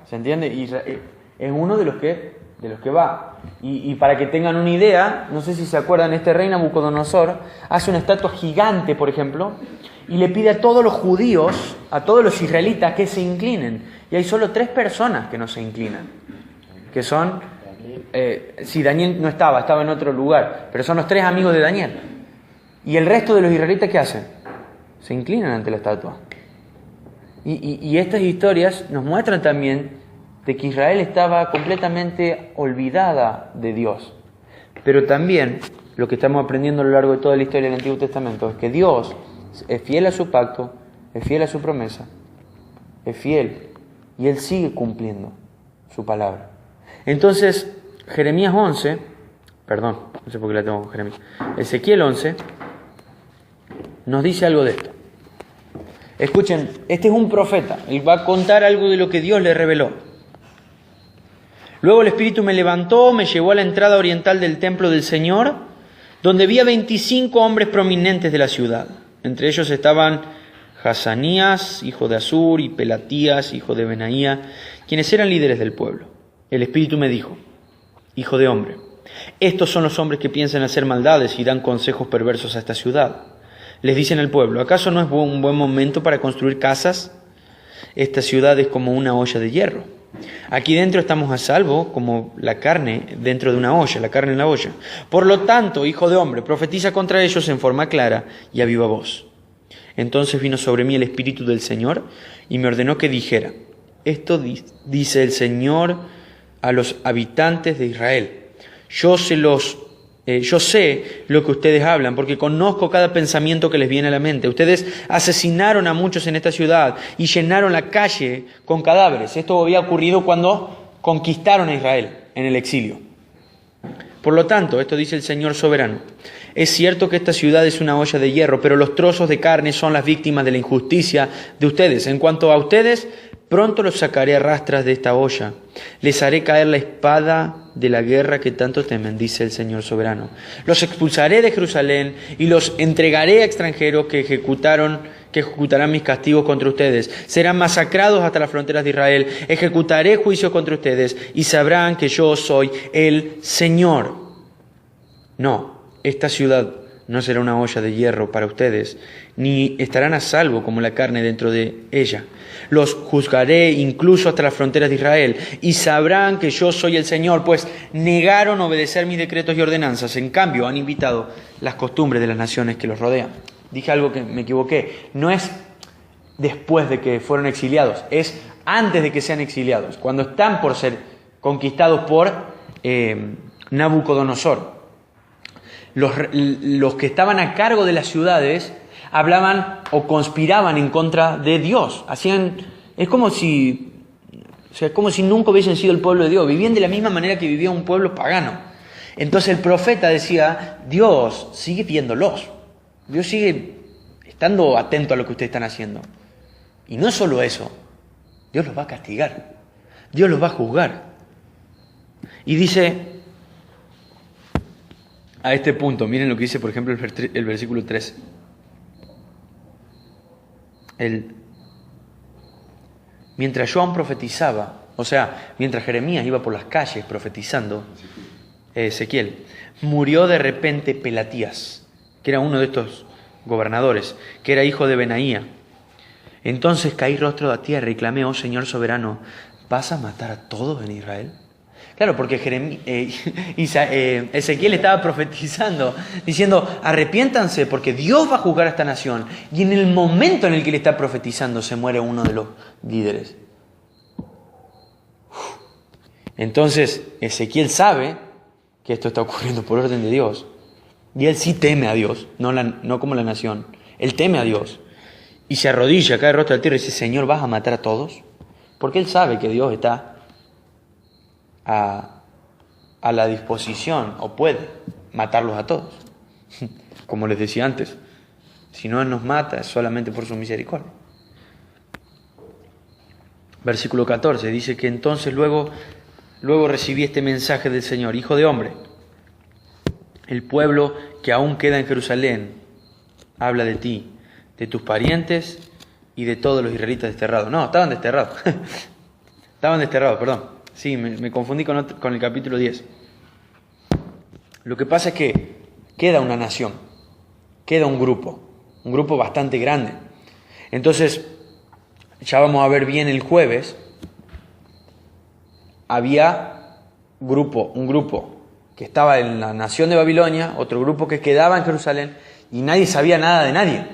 ¿Se entiende? Israel es uno de los que va. Y para que tengan una idea, no sé si se acuerdan, este rey Nabucodonosor hace una estatua gigante, por ejemplo, y le pide a todos los judíos, a todos los israelitas, que se inclinen. Y hay solo 3 personas que no se inclinan, que son, Daniel no estaba en otro lugar, pero son los 3 amigos de Daniel. Y el resto de los israelitas, ¿qué hacen? Se inclinan ante la estatua. Y estas historias nos muestran también de que Israel estaba completamente olvidada de Dios. Pero también lo que estamos aprendiendo a lo largo de toda la historia del Antiguo Testamento es que Dios es fiel a su pacto, es fiel a su promesa, es fiel, y Él sigue cumpliendo su palabra. Entonces, Jeremías 11, no sé por qué la tengo con Jeremías, Ezequiel 11, nos dice algo de esto. Escuchen, este es un profeta, él va a contar algo de lo que Dios le reveló. Luego el Espíritu me levantó, me llevó a la entrada oriental del templo del Señor, donde había 25 hombres prominentes de la ciudad. Entre ellos estaban Hazanías, hijo de Azur, y Pelatías, hijo de Benaía, quienes eran líderes del pueblo. El Espíritu me dijo, hijo de hombre, estos son los hombres que piensan hacer maldades y dan consejos perversos a esta ciudad. Les dicen al pueblo, ¿acaso no es un buen momento para construir casas? Esta ciudad es como una olla de hierro. Aquí dentro estamos a salvo como la carne dentro de una olla, la carne en la olla. Por lo tanto, hijo de hombre, profetiza contra ellos en forma clara y a viva voz. Entonces vino sobre mí el Espíritu del Señor y me ordenó que dijera, esto dice el Señor a los habitantes de Israel. Yo sé lo que ustedes hablan, porque conozco cada pensamiento que les viene a la mente. Ustedes asesinaron a muchos en esta ciudad y llenaron la calle con cadáveres. Esto había ocurrido cuando conquistaron a Israel en el exilio. Por lo tanto, esto dice el Señor soberano, es cierto que esta ciudad es una olla de hierro, pero los trozos de carne son las víctimas de la injusticia de ustedes. En cuanto a ustedes, pronto los sacaré a rastras de esta olla. Les haré caer la espada de la guerra que tanto temen, dice el Señor soberano. Los expulsaré de Jerusalén y los entregaré a extranjeros que ejecutarán mis castigos contra ustedes. Serán masacrados hasta las fronteras de Israel. Ejecutaré juicio contra ustedes y sabrán que yo soy el Señor. No, esta ciudad no será una olla de hierro para ustedes, ni estarán a salvo como la carne dentro de ella. Los juzgaré incluso hasta las fronteras de Israel, y sabrán que yo soy el Señor, pues negaron obedecer mis decretos y ordenanzas. En cambio, han imitado las costumbres de las naciones que los rodean. Dije algo que me equivoqué. No es después de que fueron exiliados, es antes de que sean exiliados, cuando están por ser conquistados por Nabucodonosor. Los que estaban a cargo de las ciudades hablaban o conspiraban en contra de Dios. Es como si nunca hubiesen sido el pueblo de Dios. Vivían de la misma manera que vivía un pueblo pagano. Entonces el profeta decía, Dios sigue viéndolos. Dios sigue estando atento a lo que ustedes están haciendo. Y no solo eso, Dios los va a castigar. Dios los va a juzgar. Y dice, a este punto, miren lo que dice, por ejemplo, el versículo 13. Mientras Joan profetizaba, o sea, mientras Jeremías iba por las calles profetizando, Ezequiel, murió de repente Pelatías, que era uno de estos gobernadores, que era hijo de Benaía. Entonces caí rostro a tierra y clamé, oh Señor soberano, ¿vas a matar a todos en Israel? Claro, porque Ezequiel estaba profetizando, diciendo, arrepiéntanse porque Dios va a juzgar a esta nación. Y en el momento en el que le está profetizando se muere uno de los líderes. Entonces Ezequiel sabe que esto está ocurriendo por orden de Dios. Y él sí teme a Dios, no como la nación. Él teme a Dios. Y se arrodilla, cae rostro al tierra y dice, Señor, ¿vas a matar a todos? Porque él sabe que Dios está a la disposición, o puede matarlos a todos. Como les decía antes, si no Él nos mata es solamente por su misericordia. Versículo 14 dice que entonces luego recibí este mensaje del Señor, Hijo de hombre, el pueblo que aún queda en Jerusalén habla de ti, de tus parientes y de todos los israelitas desterrados. No, estaban desterrados. Perdón. Sí, me confundí con el capítulo 10. Lo que pasa es que queda una nación, queda un grupo bastante grande. Entonces, ya vamos a ver bien el jueves, había un grupo que estaba en la nación de Babilonia, otro grupo que quedaba en Jerusalén, y nadie sabía nada de nadie.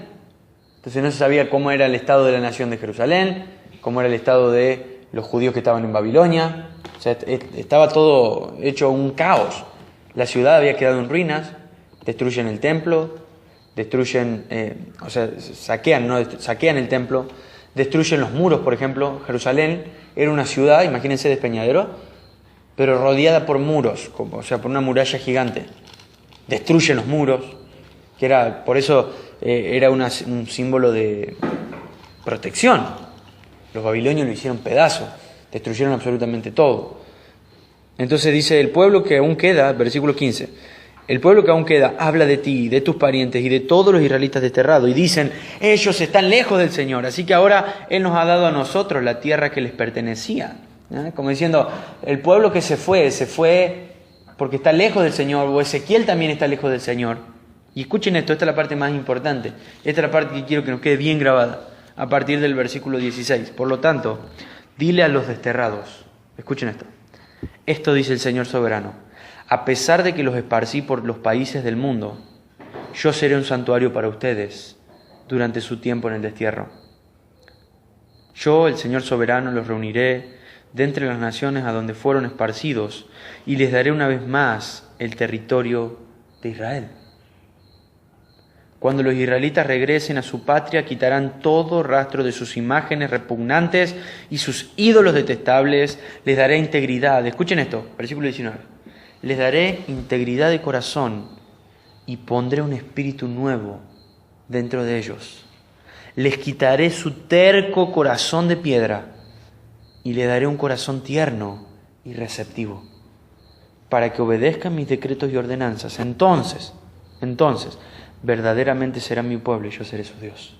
Entonces no se sabía cómo era el estado de la nación de Jerusalén, cómo era el estado de los judíos que estaban en Babilonia. O sea, estaba todo hecho un caos. La ciudad había quedado en ruinas, destruyen el templo, saquean el templo, destruyen los muros, por ejemplo. Jerusalén era una ciudad, imagínense, despeñadero, pero rodeada por muros, por una muralla gigante. Destruyen los muros, por eso era un símbolo de protección. Los babilonios lo hicieron pedazos, destruyeron absolutamente todo. Entonces dice, el pueblo que aún queda, versículo 15, el pueblo que aún queda habla de ti, de tus parientes y de todos los israelitas desterrados. Y dicen, ellos están lejos del Señor, así que ahora Él nos ha dado a nosotros la tierra que les pertenecía. Como diciendo, el pueblo que se fue porque está lejos del Señor, o Ezequiel también está lejos del Señor. Y escuchen esto, esta es la parte más importante, esta es la parte que quiero que nos quede bien grabada, a partir del versículo 16. Por lo tanto, dile a los desterrados, escuchen esto dice el Señor soberano, a pesar de que los esparcí por los países del mundo, yo seré un santuario para ustedes durante su tiempo en el destierro. Yo, el Señor soberano, los reuniré de entre las naciones a donde fueron esparcidos y les daré una vez más el territorio de Israel. Cuando los israelitas regresen a su patria, quitarán todo rastro de sus imágenes repugnantes y sus ídolos detestables. Les daré integridad. Escuchen esto, versículo 19. Les daré integridad de corazón y pondré un espíritu nuevo dentro de ellos. Les quitaré su terco corazón de piedra y le daré un corazón tierno y receptivo, para que obedezcan mis decretos y ordenanzas. Entonces, verdaderamente serán mi pueblo y yo seré su Dios.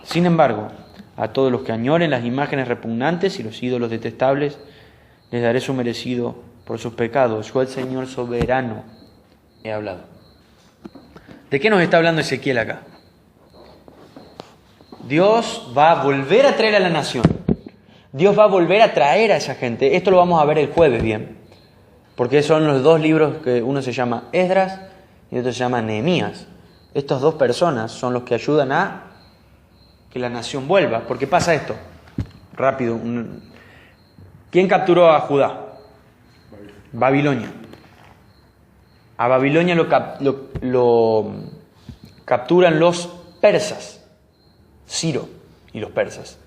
Sin embargo, a todos los que añoren las imágenes repugnantes y los ídolos detestables, les daré su merecido por sus pecados. Yo, el Señor soberano, he hablado. ¿De qué nos está hablando Ezequiel acá? Dios va a volver a traer a la nación. Dios va a volver a traer a esa gente. Esto lo vamos a ver el jueves bien. Porque son los dos libros que uno se llama Esdras y otro se llama Nehemías. Estas dos personas son los que ayudan a que la nación vuelva. Porque pasa esto. Rápido. ¿Quién capturó a Judá? Babilonia. A Babilonia lo capturan los persas. Ciro y los persas.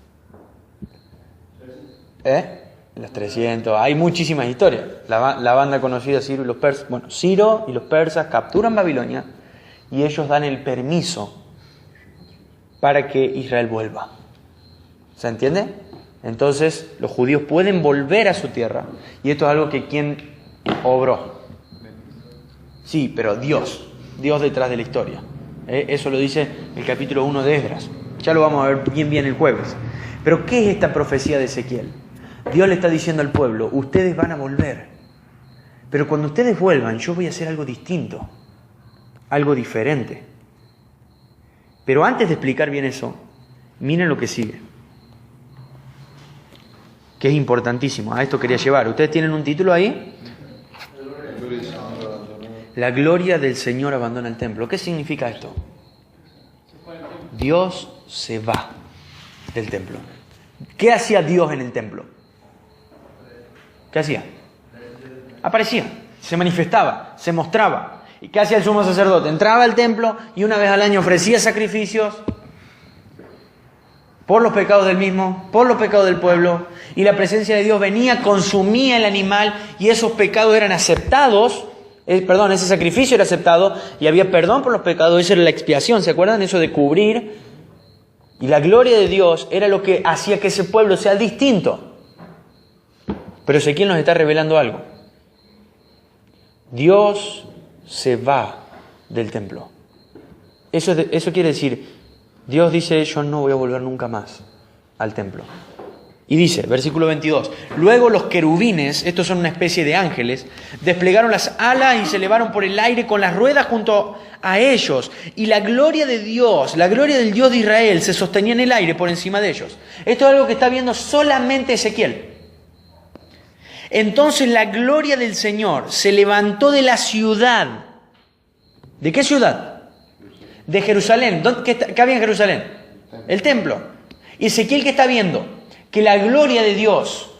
Los 300. Hay muchísimas historias. La banda conocida Ciro y los persas. Bueno, Ciro y los persas capturan Babilonia y ellos dan el permiso para que Israel vuelva. ¿Se entiende? Entonces los judíos pueden volver a su tierra. Y esto es algo que ¿quién obró? Sí, pero Dios detrás de la historia. Eso lo dice el capítulo 1 de Esdras. Ya lo vamos a ver bien el jueves. Pero ¿qué es esta profecía de Ezequiel? Dios le está diciendo al pueblo, ustedes van a volver. Pero cuando ustedes vuelvan, yo voy a hacer algo distinto. Algo diferente. Pero antes de explicar bien eso, miren lo que sigue. Que es importantísimo. A esto quería llevar. ¿Ustedes tienen un título ahí? La gloria del Señor abandona el templo. ¿Qué significa esto? Dios se va del templo. ¿Qué hacía Dios en el templo? ¿Qué hacía? Aparecía, se manifestaba, se mostraba. ¿Y qué hacía el sumo sacerdote? Entraba al templo y una vez al año ofrecía sacrificios por los pecados del mismo, por los pecados del pueblo, y la presencia de Dios venía, consumía el animal y esos pecados eran aceptados. Ese sacrificio era aceptado y había perdón por los pecados. Esa era la expiación, ¿se acuerdan? Eso de cubrir. Y la gloria de Dios era lo que hacía que ese pueblo sea distinto. Pero Ezequiel nos está revelando algo. Dios se va del templo. Eso quiere decir, Dios dice, yo no voy a volver nunca más al templo. Y dice, versículo 22, luego los querubines, estos son una especie de ángeles, desplegaron las alas y se elevaron por el aire con las ruedas junto a ellos. Y la gloria de Dios, la gloria del Dios de Israel se sostenía en el aire por encima de ellos. Esto es algo que está viendo solamente Ezequiel. Entonces la gloria del Señor se levantó de la ciudad. ¿De qué ciudad? De Jerusalén. ¿Qué había en Jerusalén? El templo. ¿Y Ezequiel qué está viendo? Que la gloria de Dios,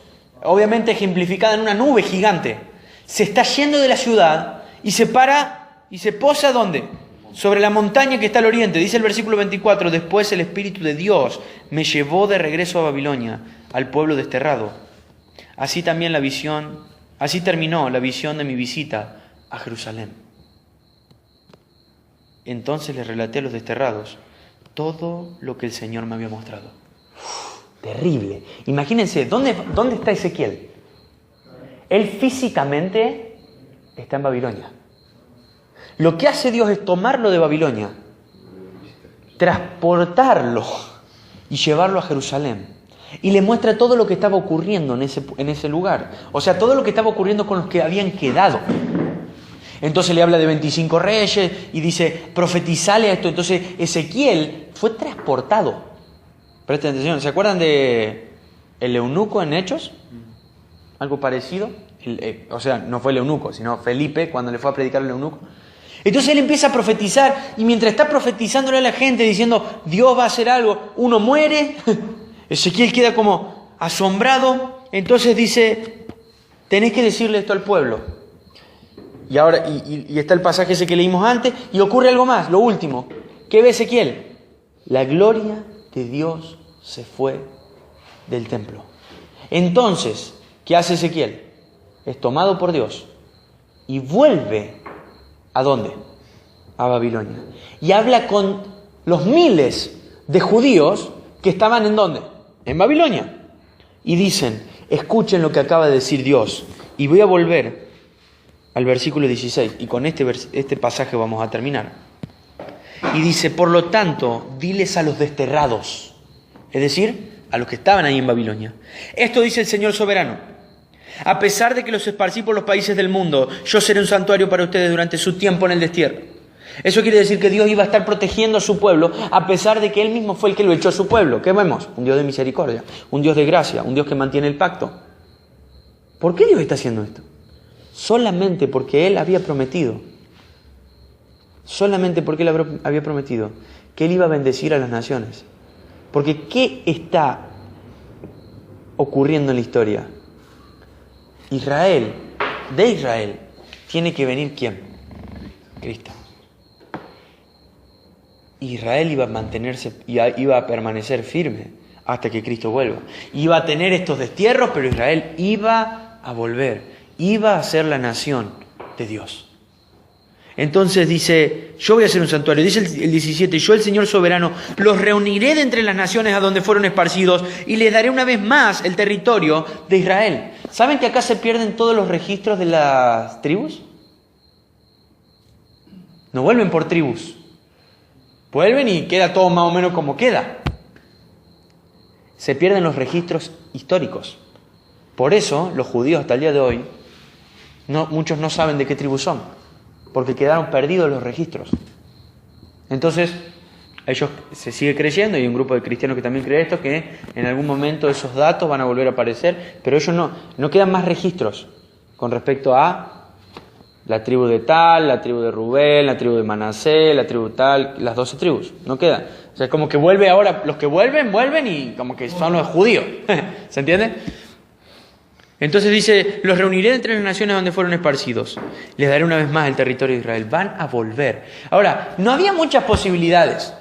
obviamente ejemplificada en una nube gigante, se está yendo de la ciudad y se para y se posa ¿dónde? Sobre la montaña que está al oriente. Dice el versículo 24, después el Espíritu de Dios me llevó de regreso a Babilonia, al pueblo desterrado. Así terminó la visión de mi visita a Jerusalén. Entonces les relaté a los desterrados todo lo que el Señor me había mostrado. Terrible. Imagínense, ¿dónde está Ezequiel? Él físicamente está en Babilonia. Lo que hace Dios es tomarlo de Babilonia, transportarlo y llevarlo a Jerusalén. Y le muestra todo lo que estaba ocurriendo en ese lugar. O sea, todo lo que estaba ocurriendo con los que habían quedado. Entonces le habla de 25 reyes y dice, profetizale a esto. Entonces Ezequiel fue transportado. Presten atención, ¿se acuerdan de el eunuco en Hechos? Algo parecido. O sea, no fue el eunuco, sino Felipe cuando le fue a predicar al eunuco. Entonces él empieza a profetizar y mientras está profetizándole a la gente diciendo, Dios va a hacer algo, uno muere. Ezequiel queda como asombrado. Entonces dice, tenés que decirle esto al pueblo. Y ahora y está el pasaje ese que leímos antes y ocurre algo más, lo último. ¿Qué ve Ezequiel? La gloria de Dios se fue del templo. Entonces, ¿qué hace Ezequiel? Es tomado por Dios y vuelve ¿a dónde? A Babilonia. Y habla con los miles de judíos que estaban ¿en dónde? En Babilonia. Y dicen, escuchen lo que acaba de decir Dios. Y voy a volver al versículo 16 y con este pasaje vamos a terminar. Y dice, por lo tanto, diles a los desterrados, es decir, a los que estaban ahí en Babilonia. Esto dice el Señor soberano. A pesar de que los esparcí por los países del mundo, yo seré un santuario para ustedes durante su tiempo en el destierro. Eso quiere decir que Dios iba a estar protegiendo a su pueblo, a pesar de que Él mismo fue el que lo echó a su pueblo. ¿Qué vemos? Un Dios de misericordia, un Dios de gracia, un Dios que mantiene el pacto. ¿Por qué Dios está haciendo esto? Solamente porque Él había prometido. Solamente porque Él había prometido que Él iba a bendecir a las naciones. Porque ¿qué está ocurriendo en la historia? De Israel, tiene que venir ¿quién? Cristo. Israel iba a mantenerse, iba a permanecer firme hasta que Cristo vuelva. Iba a tener estos destierros, pero Israel iba a volver, iba a ser la nación de Dios. Entonces dice, yo voy a hacer un santuario. Dice el 17, yo el Señor soberano los reuniré de entre las naciones a donde fueron esparcidos y les daré una vez más el territorio de Israel. ¿Saben que acá se pierden todos los registros de las tribus? No vuelven por tribus. Vuelven y queda todo más o menos como queda. Se pierden los registros históricos. Por eso los judíos hasta el día de hoy, muchos no saben de qué tribu son, porque quedaron perdidos los registros. Entonces, ellos se sigue creyendo, y hay un grupo de cristianos que también cree esto, que en algún momento esos datos van a volver a aparecer, pero ellos no quedan más registros con respecto a la tribu de tal, la tribu de Rubén, la tribu de Manasés, la tribu tal, las 12 tribus. No quedan. O sea, es como que vuelve ahora, los que vuelven y como que son los judíos. ¿Se entiende? Entonces dice, los reuniré entre las naciones donde fueron esparcidos. Les daré una vez más el territorio de Israel. Van a volver. Ahora, no había muchas posibilidades.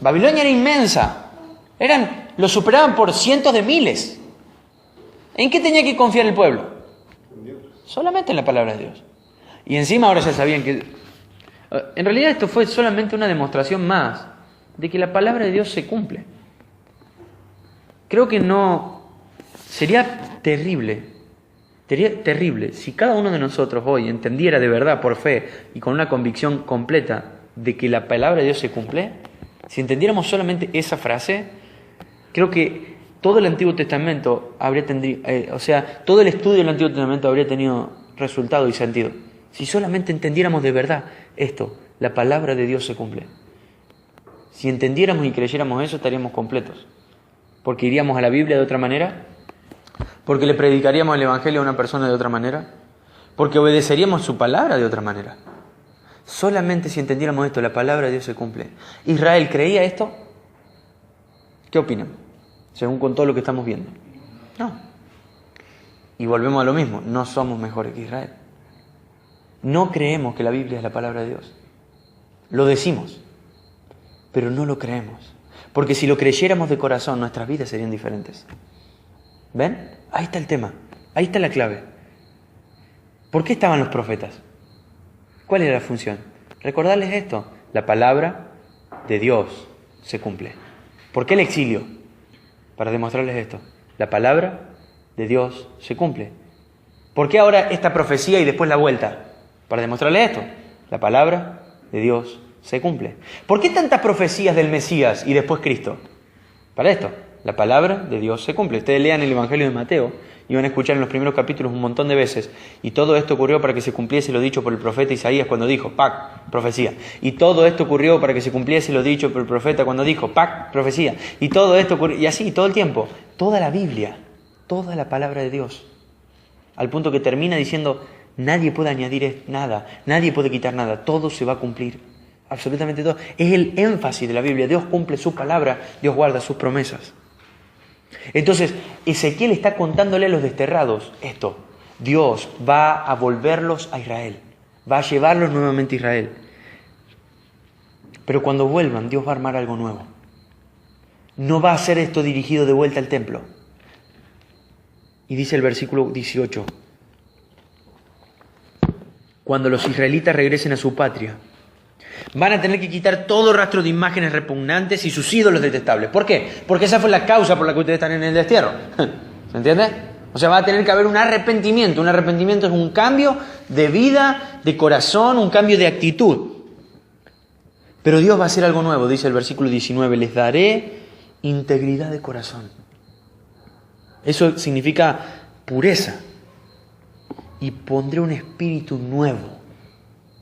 Babilonia era inmensa. Lo superaban por cientos de miles. ¿En qué tenía que confiar el pueblo? Solamente en la palabra de Dios. Y encima ahora ya sabían que... En realidad esto fue solamente una demostración más de que la palabra de Dios se cumple. Creo que sería terrible si cada uno de nosotros hoy entendiera de verdad por fe y con una convicción completa de que la palabra de Dios se cumple. Si entendiéramos solamente esa frase, creo que todo el Antiguo Testamento todo el estudio del Antiguo Testamento habría tenido resultado y sentido. Si solamente entendiéramos de verdad esto, la palabra de Dios se cumple. Si entendiéramos y creyéramos eso, estaríamos completos. Porque iríamos a la Biblia de otra manera, porque le predicaríamos el Evangelio a una persona de otra manera, porque obedeceríamos su palabra de otra manera. Solamente si entendiéramos esto, la palabra de Dios se cumple. ¿Israel creía esto? ¿Qué opinan? Según con todo lo que estamos viendo. No. Y volvemos a lo mismo, no somos mejores que Israel. No creemos que la Biblia es la palabra de Dios. Lo decimos, pero no lo creemos. Porque si lo creyéramos de corazón, nuestras vidas serían diferentes. ¿Ven? Ahí está el tema. Ahí está la clave. ¿Por qué estaban los profetas? ¿Cuál era la función? Recordarles esto. La palabra de Dios se cumple. ¿Por qué el exilio? Para demostrarles esto. La palabra de Dios se cumple. ¿Por qué ahora esta profecía y después la vuelta? Para demostrarles esto. La palabra de Dios se cumple. ¿Por qué tantas profecías del Mesías y después Cristo? Para esto. La palabra de Dios se cumple. Ustedes lean el Evangelio de Mateo y van a escuchar en los primeros capítulos un montón de veces. Y todo esto ocurrió para que se cumpliese lo dicho por el profeta Isaías cuando dijo, ¡pac! Profecía. Y todo esto ocurrió para que se cumpliese lo dicho por el profeta cuando dijo, ¡pac! Profecía. Y todo esto ocurrió, y así, todo el tiempo. Toda la Biblia, toda la palabra de Dios. Al punto que termina diciendo, nadie puede añadir nada, nadie puede quitar nada, todo se va a cumplir. Absolutamente todo. Es el énfasis de la Biblia. Dios cumple su palabra, Dios guarda sus promesas. Entonces, Ezequiel está contándole a los desterrados esto. Dios va a volverlos a Israel. Va a llevarlos nuevamente a Israel. Pero cuando vuelvan, Dios va a armar algo nuevo. No va a ser esto dirigido de vuelta al templo. Y dice el versículo 18. Cuando los israelitas regresen a su patria, van a tener que quitar todo rastro de imágenes repugnantes y sus ídolos detestables. ¿Por qué? Porque esa fue la causa por la que ustedes están en el destierro. ¿Se entiende? O sea, va a tener que haber un arrepentimiento. Un arrepentimiento es un cambio de vida, de corazón, un cambio de actitud. Pero Dios va a hacer algo nuevo, dice el versículo 19. Les daré integridad de corazón. Eso significa pureza. y pondré un espíritu nuevo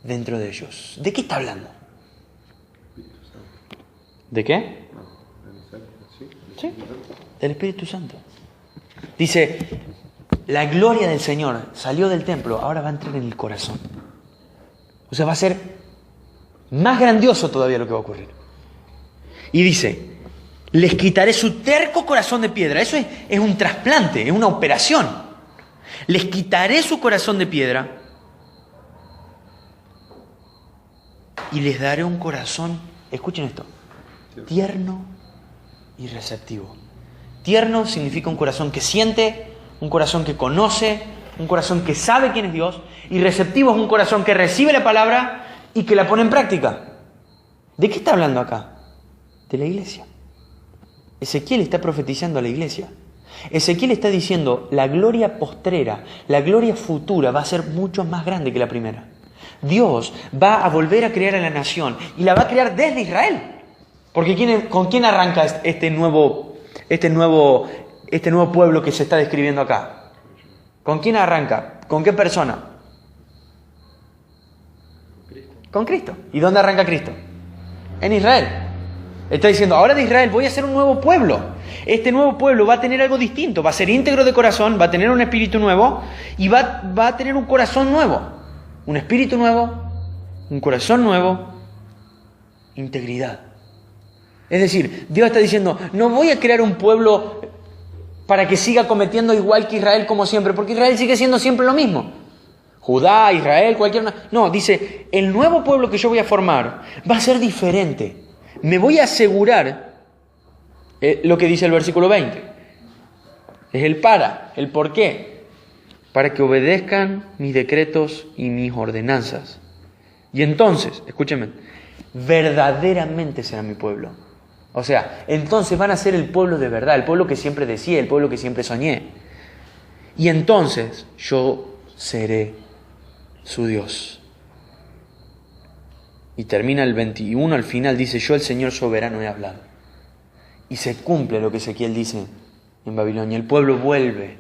dentro de ellos. ¿De qué está hablando? ¿De qué? Sí, del Espíritu Santo. Dice, la gloria del Señor salió del templo, ahora va a entrar en el corazón. O sea, va a ser más grandioso todavía lo que va a ocurrir. Y dice, les quitaré su terco corazón de piedra. Eso es un trasplante, es una operación. Les quitaré su corazón de piedra y les daré un corazón, escuchen esto, tierno y receptivo. Tierno significa un corazón que siente, un corazón que conoce, un corazón que sabe quién es Dios. Y receptivo es un corazón que recibe la palabra y que la pone en práctica. ¿De qué está hablando acá? De la iglesia. Ezequiel está profetizando a la iglesia. Ezequiel está diciendo, la gloria postrera, la gloria futura va a ser mucho más grande que la primera. Dios va a volver a crear a la nación y la va a crear desde Israel. Porque ¿con quién arranca este nuevo pueblo que se está describiendo acá? ¿Con quién arranca? ¿Con qué persona? Con Cristo. ¿Y dónde arranca Cristo? En Israel. Está diciendo, ahora de Israel voy a hacer un nuevo pueblo. Este nuevo pueblo va a tener algo distinto, va a ser íntegro de corazón, va a tener un espíritu nuevo y va a tener un corazón nuevo. Un espíritu nuevo, un corazón nuevo, integridad. Es decir, Dios está diciendo, no voy a crear un pueblo para que siga cometiendo igual que Israel como siempre, porque Israel sigue siendo siempre lo mismo. Judá, Israel, No, dice, el nuevo pueblo que yo voy a formar va a ser diferente. Me voy a asegurar lo que dice el versículo 20. Es el por qué. Para que obedezcan mis decretos y mis ordenanzas. Y entonces, escúchenme, verdaderamente será mi pueblo. O sea, entonces van a ser el pueblo de verdad, el pueblo que siempre decía, el pueblo que siempre soñé. Y entonces yo seré su Dios. Y termina el 21, al final dice, yo el Señor soberano he hablado. Y se cumple lo que Ezequiel dice en Babilonia, el pueblo vuelve.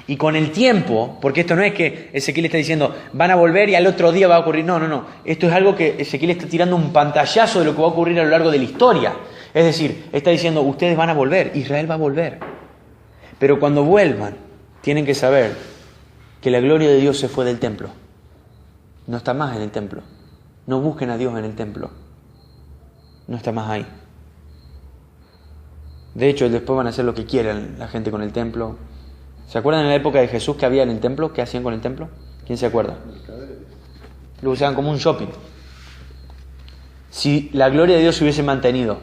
Y con el tiempo, porque esto no es que Ezequiel está diciendo, van a volver y al otro día va a ocurrir. No. Esto es algo que Ezequiel está tirando un pantallazo de lo que va a ocurrir a lo largo de la historia. Es decir, está diciendo, ustedes van a volver, Israel va a volver. Pero cuando vuelvan, tienen que saber que la gloria de Dios se fue del templo. No está más en el templo. No busquen a Dios en el templo. No está más ahí. De hecho, después van a hacer lo que quieran la gente con el templo. ¿Se acuerdan en la época de Jesús que había en el templo? ¿Qué hacían con el templo? ¿Quién se acuerda? Lo usaban como un shopping. Si la gloria de Dios se hubiese mantenido,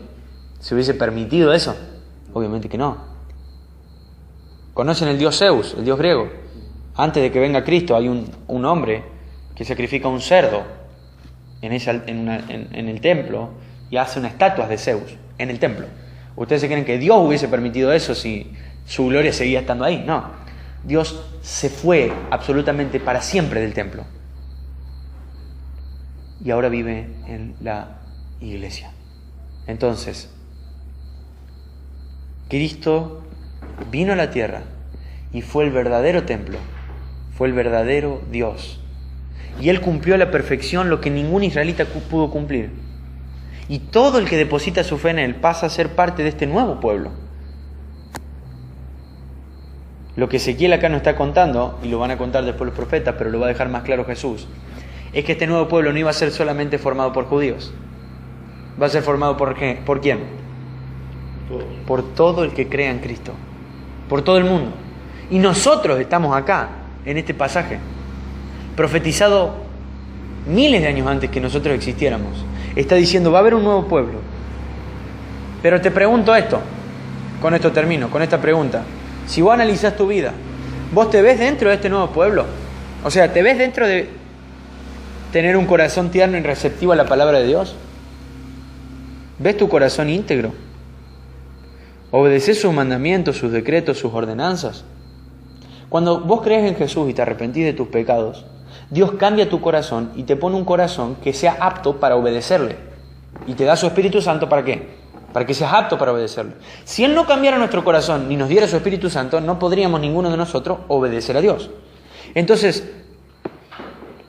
¿se hubiese permitido eso? Obviamente que no. ¿Conocen el dios Zeus, el dios griego? Antes de que venga Cristo hay un hombre que sacrifica un cerdo en el templo y hace unas estatuas de Zeus en el templo. ¿Ustedes se creen que Dios hubiese permitido eso si su gloria seguía estando ahí? No. Dios se fue absolutamente para siempre del templo. Y ahora vive en la iglesia. Entonces, Cristo vino a la tierra y fue el verdadero templo. Fue el verdadero Dios. Y Él cumplió a la perfección lo que ningún israelita pudo cumplir. Y todo el que deposita su fe en Él pasa a ser parte de este nuevo pueblo. Lo que Ezequiel acá nos está contando, y lo van a contar después los profetas, pero lo va a dejar más claro Jesús, es que este nuevo pueblo no iba a ser solamente formado por judíos. Va a ser formado ¿por qué? ¿Por quién? Por todo el que crea en Cristo. Por todo el mundo. Y nosotros estamos acá, en este pasaje, profetizado miles de años antes que nosotros existiéramos. Está diciendo, va a haber un nuevo pueblo. Pero te pregunto esto, con esto termino, con esta pregunta. Si vos analizás tu vida, ¿vos te ves dentro de este nuevo pueblo? O sea, ¿te ves dentro de tener un corazón tierno y receptivo a la palabra de Dios? ¿Ves tu corazón íntegro? ¿Obedeces sus mandamientos, sus decretos, sus ordenanzas? Cuando vos crees en Jesús y te arrepentís de tus pecados, Dios cambia tu corazón y te pone un corazón que sea apto para obedecerle. Y te da su Espíritu Santo, ¿para qué? Para que seas apto para obedecerle. Si Él no cambiara nuestro corazón ni nos diera su Espíritu Santo, no podríamos ninguno de nosotros obedecer a Dios. Entonces,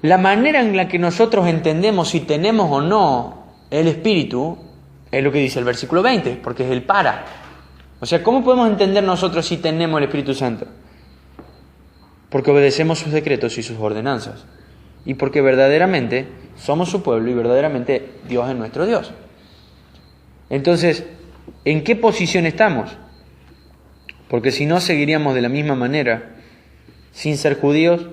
La manera en la que nosotros entendemos si tenemos o no el Espíritu es lo que dice el versículo 20, porque es el para. O sea, ¿cómo podemos entender nosotros si tenemos el Espíritu Santo? Porque obedecemos sus decretos y sus ordenanzas. Y porque verdaderamente somos su pueblo y verdaderamente Dios es nuestro Dios. Entonces, ¿en qué posición estamos? Porque si no, seguiríamos de la misma manera, sin ser judíos,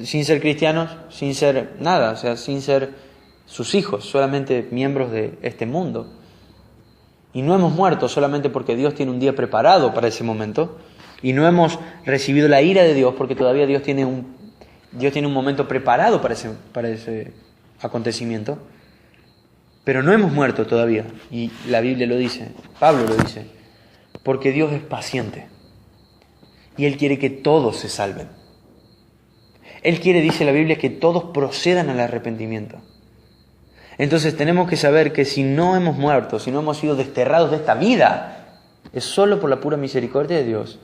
sin ser cristianos, sin ser nada, o sea, sin ser sus hijos, solamente miembros de este mundo. Y no hemos muerto solamente porque Dios tiene un día preparado para ese momento, y no hemos recibido la ira de Dios porque todavía Dios tiene un momento preparado para ese acontecimiento. Pero no hemos muerto todavía, y la Biblia lo dice, Pablo lo dice, porque Dios es paciente, y Él quiere que todos se salven. Él quiere, dice la Biblia, que todos procedan al arrepentimiento. Entonces tenemos que saber que si no hemos muerto, si no hemos sido desterrados de esta vida, es solo por la pura misericordia de Dios,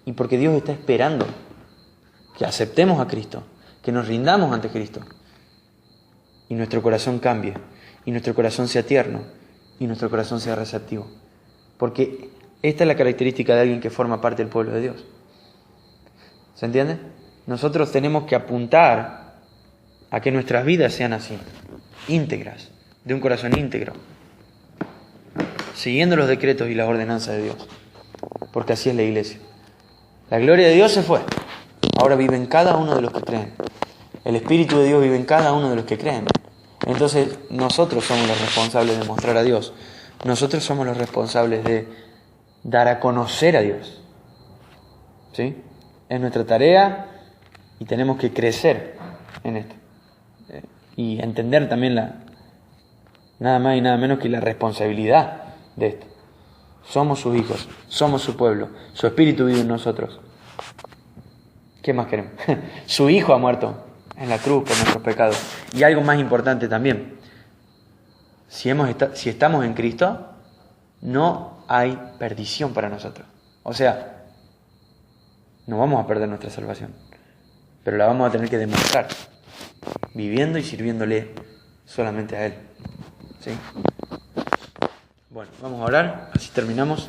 y porque Dios está esperando que aceptemos a Cristo, que nos rindamos ante Cristo, y nuestro corazón cambie, y nuestro corazón sea tierno, y nuestro corazón sea receptivo. Porque esta es la característica de alguien que forma parte del pueblo de Dios. ¿Se entiende? Nosotros tenemos que apuntar a que nuestras vidas sean así, íntegras, de un corazón íntegro, siguiendo los decretos y las ordenanzas de Dios, porque así es la iglesia. La gloria de Dios se fue, ahora vive en cada uno de los que creen. El Espíritu de Dios vive en cada uno de los que creen. Entonces nosotros somos los responsables de mostrar a Dios. Nosotros somos los responsables de dar a conocer a Dios. ¿Sí? Es nuestra tarea y tenemos que crecer en esto. Y entender también nada más y nada menos que la responsabilidad de esto. Somos sus hijos, somos su pueblo, su Espíritu vive en nosotros. ¿Qué más queremos? Su Hijo ha muerto en la cruz por nuestros pecados. Y algo más importante también, si estamos en Cristo, no hay perdición para nosotros. O sea, no vamos a perder nuestra salvación, pero la vamos a tener que demostrar, viviendo y sirviéndole solamente a Él. ¿Sí? Bueno, vamos a orar, así terminamos.